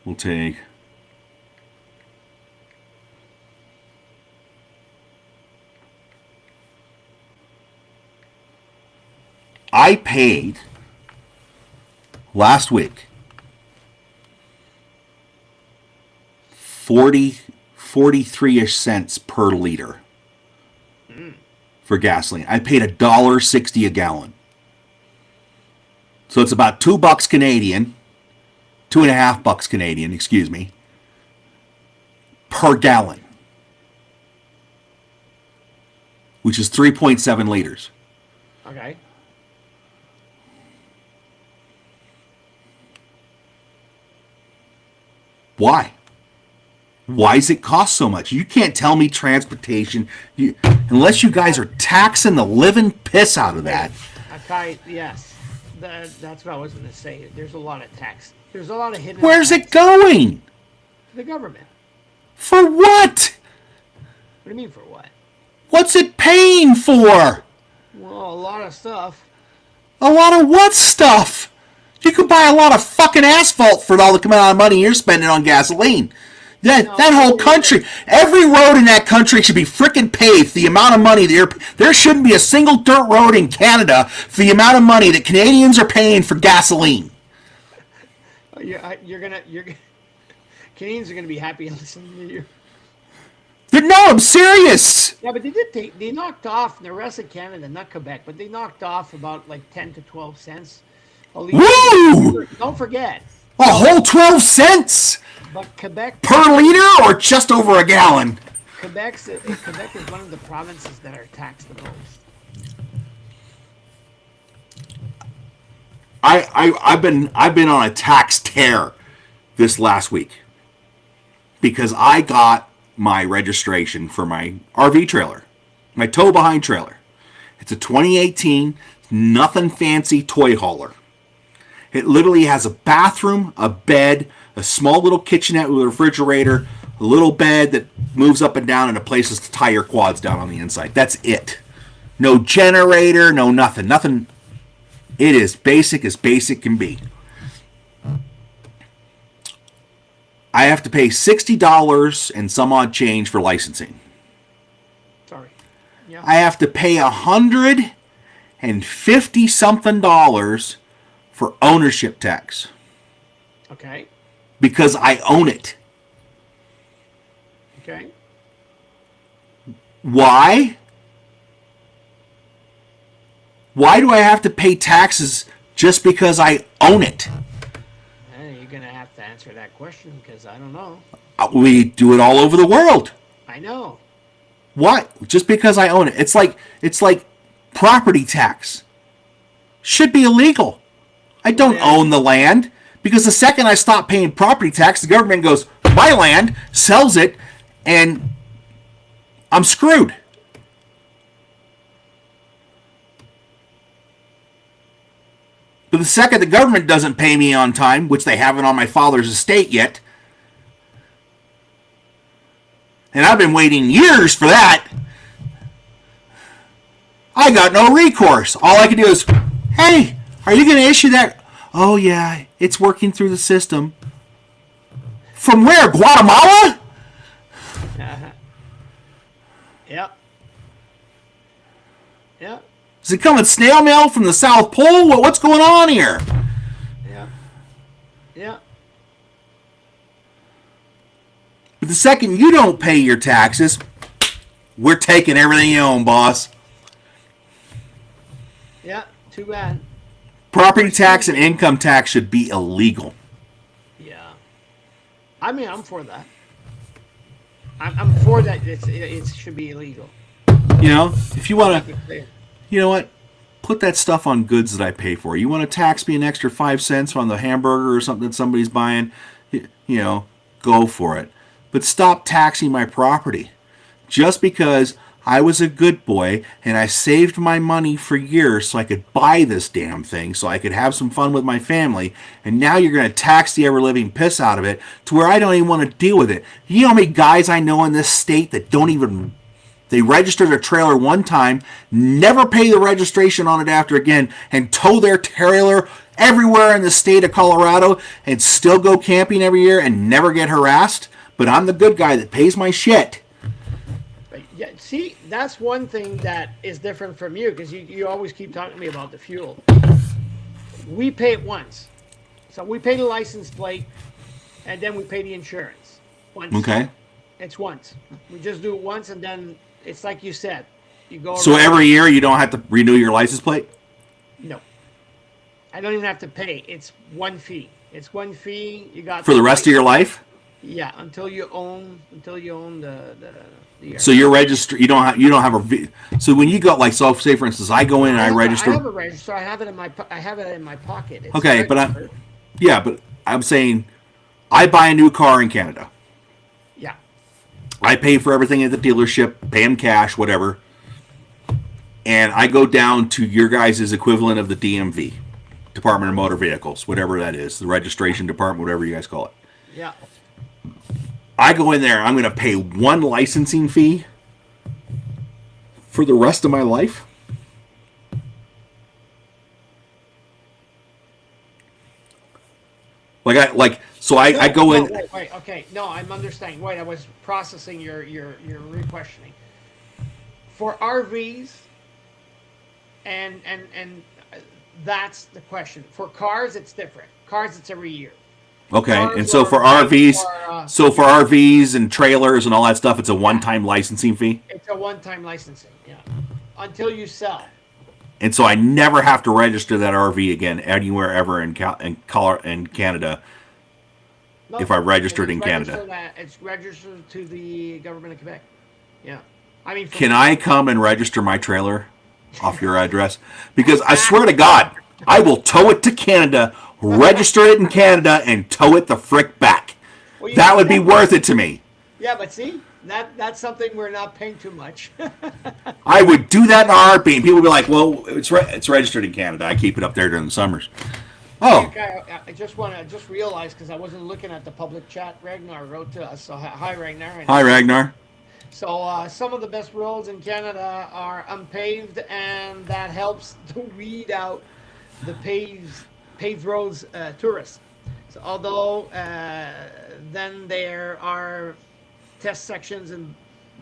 we'll take I paid last week 43-ish cents per liter for gasoline. I paid $1.60 a gallon. So it's about $2 Canadian, $2.50 Canadian, excuse me, per gallon, which is 3.7 liters. Okay. Why? Why does it cost so much? You can't tell me transportation, unless you guys are taxing the living piss out of that. Okay. Yes. That's what I was going to say. There's a lot of tax. There's a lot of hidden. Where's tax. it going? The government. For what? What do you mean for what? What's it paying for? Well, a lot of stuff. A lot of what stuff? You could buy a lot of fucking asphalt for all the amount of money you're spending on gasoline. That whole country, every road in that country should be frickin' paved. The amount of money there shouldn't be a single dirt road in Canada for the amount of money that Canadians are paying for gasoline. You're gonna Canadians are going to be happy listening to you. No, I'm serious. Yeah, but they knocked off the rest of Canada, not Quebec, but they knocked off about like 10 to 12 cents a liter. Woo! Don't forget. A whole 12 cents But Quebec per liter or just over a gallon? Quebec is one of the provinces that are taxed the most. I've been on a tax tear this last week because I got my registration for my RV trailer, my tow behind trailer. It's a 2018, nothing fancy toy hauler. It literally has a bathroom, a bed, a small little kitchenette with a refrigerator, a little bed that moves up and down, and a place to tie your quads down on the inside. That's it. No generator, no nothing. Nothing. It is basic as basic can be. I have to pay $60 and some odd change for licensing. Sorry. Yeah. I have to pay $150 something for ownership tax Okay. because I own it. Okay. Why? Why do I have to pay taxes just because I own it? You're going to have to answer that question because I don't know. We do it all over the world. I know. Why? Just because I own it. It's like property tax. Should be illegal. I don't own the land because the second I stop paying property tax, the government goes, my land, sells it, and I'm screwed. But the second the government doesn't pay me on time, which they haven't on my father's estate yet, and I've been waiting years for that, I got no recourse. All I can do is, hey, are you going to issue that? Oh, yeah, it's working through the system. From where? Guatemala? Yep. Yep. Is it coming snail mail from the South Pole? What's going on here? Yeah. Yeah. But the second you don't pay your taxes, we're taking everything you own, boss. Yeah. Too bad. Property tax and income tax should be illegal. Yeah. I mean, I'm for that. I'm for that. It should be illegal. You know, if you want to, Yeah. you know what? Put that stuff on goods that I pay for. You want to tax me an extra 5 cents on the hamburger or something that somebody's buying? You know, go for it. But stop taxing my property. Just because I was a good boy and I saved my money for years so I could buy this damn thing, so I could have some fun with my family, and now you're going to tax the ever-living piss out of it to where I don't even want to deal with it. You know how many guys I know in this state that don't even... They register their trailer one time, never pay the registration on it after again, and tow their trailer everywhere in the state of Colorado and still go camping every year and never get harassed? But I'm the good guy that pays my shit. But yeah, see, that's one thing that is different from you because you always keep talking to me about the fuel. We pay it once. So we pay the license plate and then we pay the insurance. Once. Okay. It's once. We just do it once and then it's like you said. You go So around- every year you don't have to renew your license plate? No. I don't even have to pay. It's one fee. It's one fee. You got For the rest of your life? Yeah, until you own the So you're registered. You don't have a. So when you go, like, so say for instance, I go in and I register. I have a register. I have it in my pocket. It's Okay, but registered. but I'm saying, I buy a new car in Canada. Yeah. I pay for everything at the dealership, pay them cash, whatever, and I go down to your guys' equivalent of the DMV, Department of Motor Vehicles, whatever that is, the registration department, whatever you guys call it. Yeah. I go in there, I'm going to pay one licensing fee for the rest of my life. I go in. Wait. Okay. No, I'm understanding. Wait, I was processing your re-questioning. For RVs, and that's the question. For cars, it's different. Cars, it's every year. Okay, Cars and so for or bikes RVs, or, so for RVs and trailers and all that stuff, it's a one-time licensing fee. it's a one-time licensing. Yeah, until you sell. And so I never have to register that RV again anywhere ever in Canada No, if I registered it's in Canada. It's registered to the government of Quebec. Yeah, I mean, Can I come and register my trailer off your address? Because I swear to God, I will tow it to Canada, register it in Canada, and tow it the frick back. Well, you That see would be worth it to me. Yeah, but see, that's something we're not paying too much. I would do that in a heartbeat. And people would be like, well, it's registered in Canada. I keep it up there during the summers. Oh, Okay, I just realized because I wasn't looking at the public chat. Ragnar wrote to us. So hi, Ragnar. hi, Ragnar. So some of the best roads in Canada are unpaved, and that helps to weed out the paved roads tourists. So although then there are test sections and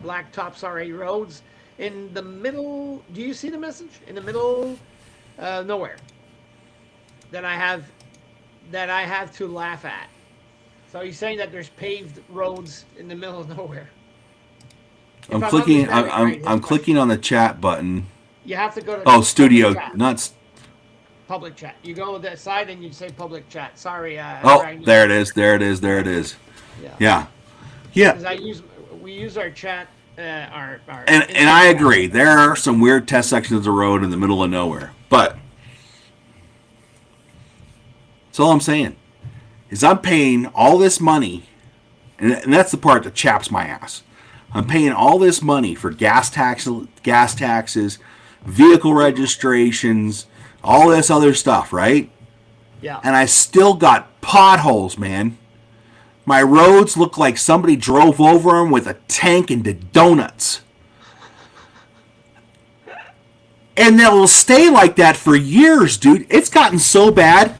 blacktop RA roads in the middle. Do you see the message in the middle? Nowhere. That I have to laugh at. So he's saying that there's paved roads in the middle of nowhere. I'm If clicking. understanding right, his I'm question. clicking on the chat button. You have to go to Oh, studio, public chat. not. Public chat. You go to that side and you say public chat. Sorry. Oh, Ragnar. there it is. There it is. There it is. Yeah. Yeah. Because we use our chat. Our And I agree. There are some weird test sections of the road in the middle of nowhere. But that's all I'm saying. Is I'm paying all this money, and that's the part that chaps my ass. I'm paying all this money for gas taxes, vehicle registrations, all this other stuff, right? Yeah. And I still got potholes, man. My roads look like somebody drove over them with a tank and did donuts. And they'll stay like that for years, dude. It's gotten so bad.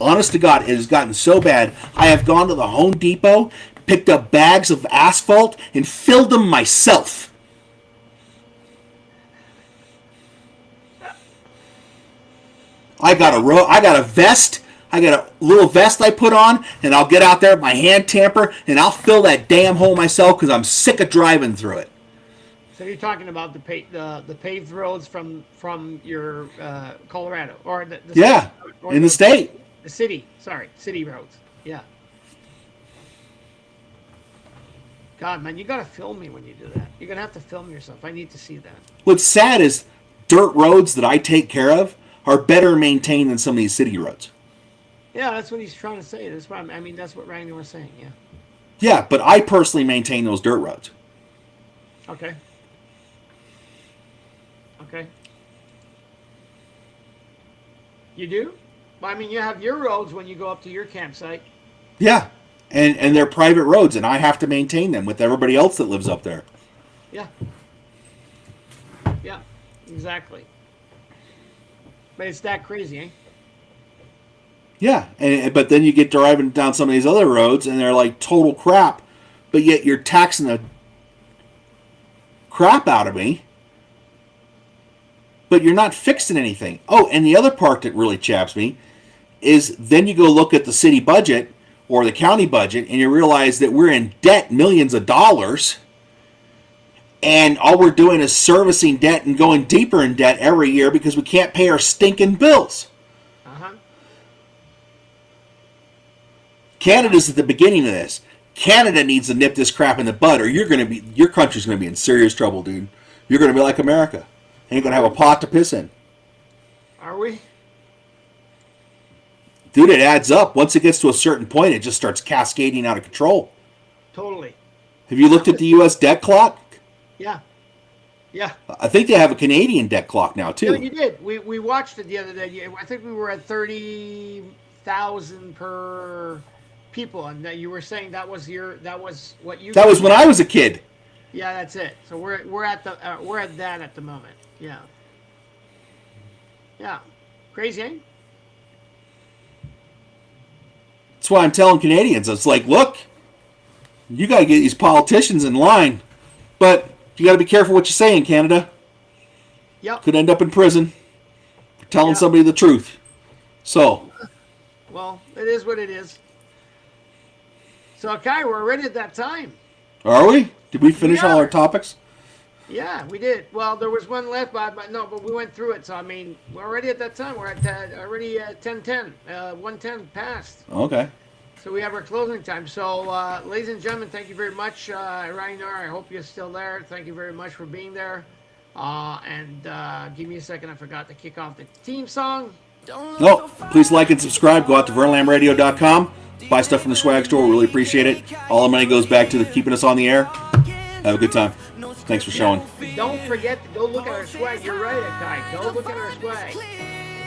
Honest to God, it has gotten so bad. I have gone to the Home Depot, picked up bags of asphalt, and filled them myself. I got a vest. I got a little vest I put on, and I'll get out there with my hand tamper, and I'll fill that damn hole myself because I'm sick of driving through it. So you're talking about the paved roads from your Colorado or the Yeah, or in the state. The city. Sorry, city roads. Yeah. God, man, you gotta film me when you do that. You're gonna have to film yourself. I need to see that. What's sad is dirt roads that I take care of are better maintained than some of these city roads. Yeah, that's what he's trying to say. That's what I mean. That's what Ragnar was saying. Yeah. Yeah, but I personally maintain those dirt roads. Okay. Okay. You do? Well, I mean, you have your roads when you go up to your campsite. Yeah, and they're private roads, and I have to maintain them with everybody else that lives up there. Yeah. Yeah, exactly. But it's that crazy, eh? Yeah, but then you get driving down some of these other roads, and they're like total crap, but yet you're taxing the crap out of me, but you're not fixing anything. Oh, and the other part that really chaps me is then you go look at the city budget or the county budget, and you realize that we're in debt millions of dollars, and all we're doing is servicing debt and going deeper in debt every year because we can't pay our stinking bills. Uh-huh. Canada's at the beginning of this. Canada needs to nip this crap in the bud, or your country's gonna be in serious trouble, dude. You're gonna be like America. Ain't gonna have a pot to piss in. Are we? Dude, it adds up. Once it gets to a certain point, it just starts cascading out of control. Totally. Have you looked at the U.S. debt clock? Yeah. Yeah. I think they have a Canadian debt clock now, Yeah, too. you did. We watched it the other day. I think we were at 30,000 per people, and you were saying that was what you. That was when I was a kid. Yeah, that's it. So we're at that at the moment. Yeah. Yeah. Crazy, eh? That's why I'm telling Canadians, it's like, look, you got to get these politicians in line, but you got to be careful what you say in Canada. Yep. Could end up in prison for telling Yeah. somebody the truth. So, Well, it is what it is. So, Kai, we're already at that time. Are we? Did we finish all our topics? Yeah, we did. Well, there was one left, but we went through it. So, I mean, we're already at that time. We're at already 10:10, 1:10 past. Okay. So we have our closing time. So, ladies and gentlemen, thank you very much. Reinar, I hope you're still there. Thank you very much for being there. And give me a second. I forgot to kick off the theme song. No, please like and subscribe. Go out to VernLambRadio.com. Buy stuff from the swag store. Really appreciate it. All the money goes back to keeping us on the air. Have a good time. Thanks for showing. Don't forget to go look at our swag. You're right, Kai. Go look at our swag.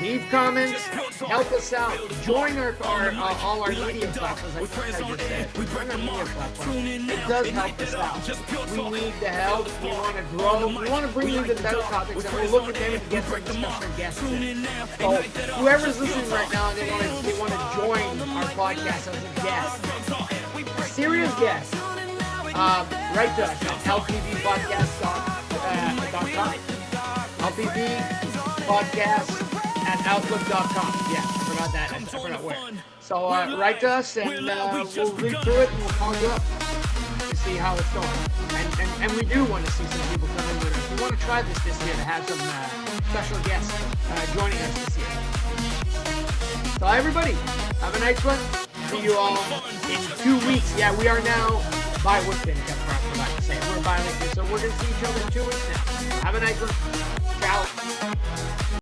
Leave comments. Help us out. Join all our media platforms. Like I just said. Join our media platforms. It does help us out. We need the help. We want to grow. We want to bring you the better topics, and we'll look at them and get some special guests in. So whoever's listening right now and they want to join our podcast as a guest, serious guest, write to us at lpvpodcast.com. lpvpodcast@outlook.com. Yeah, I forgot that. I forgot where. So write to us and we'll read through it and we'll call you up to see how it's going. And we do want to see some people come in with us. We want to try this year to have some special guests joining us this year. So everybody, have a nice one. See you all in 2 weeks. Yeah, we are now bi-weekly. I forgot to say it. We're bi-weekly, so we're going to see each other in 2 weeks now. Have a nice one. Ciao.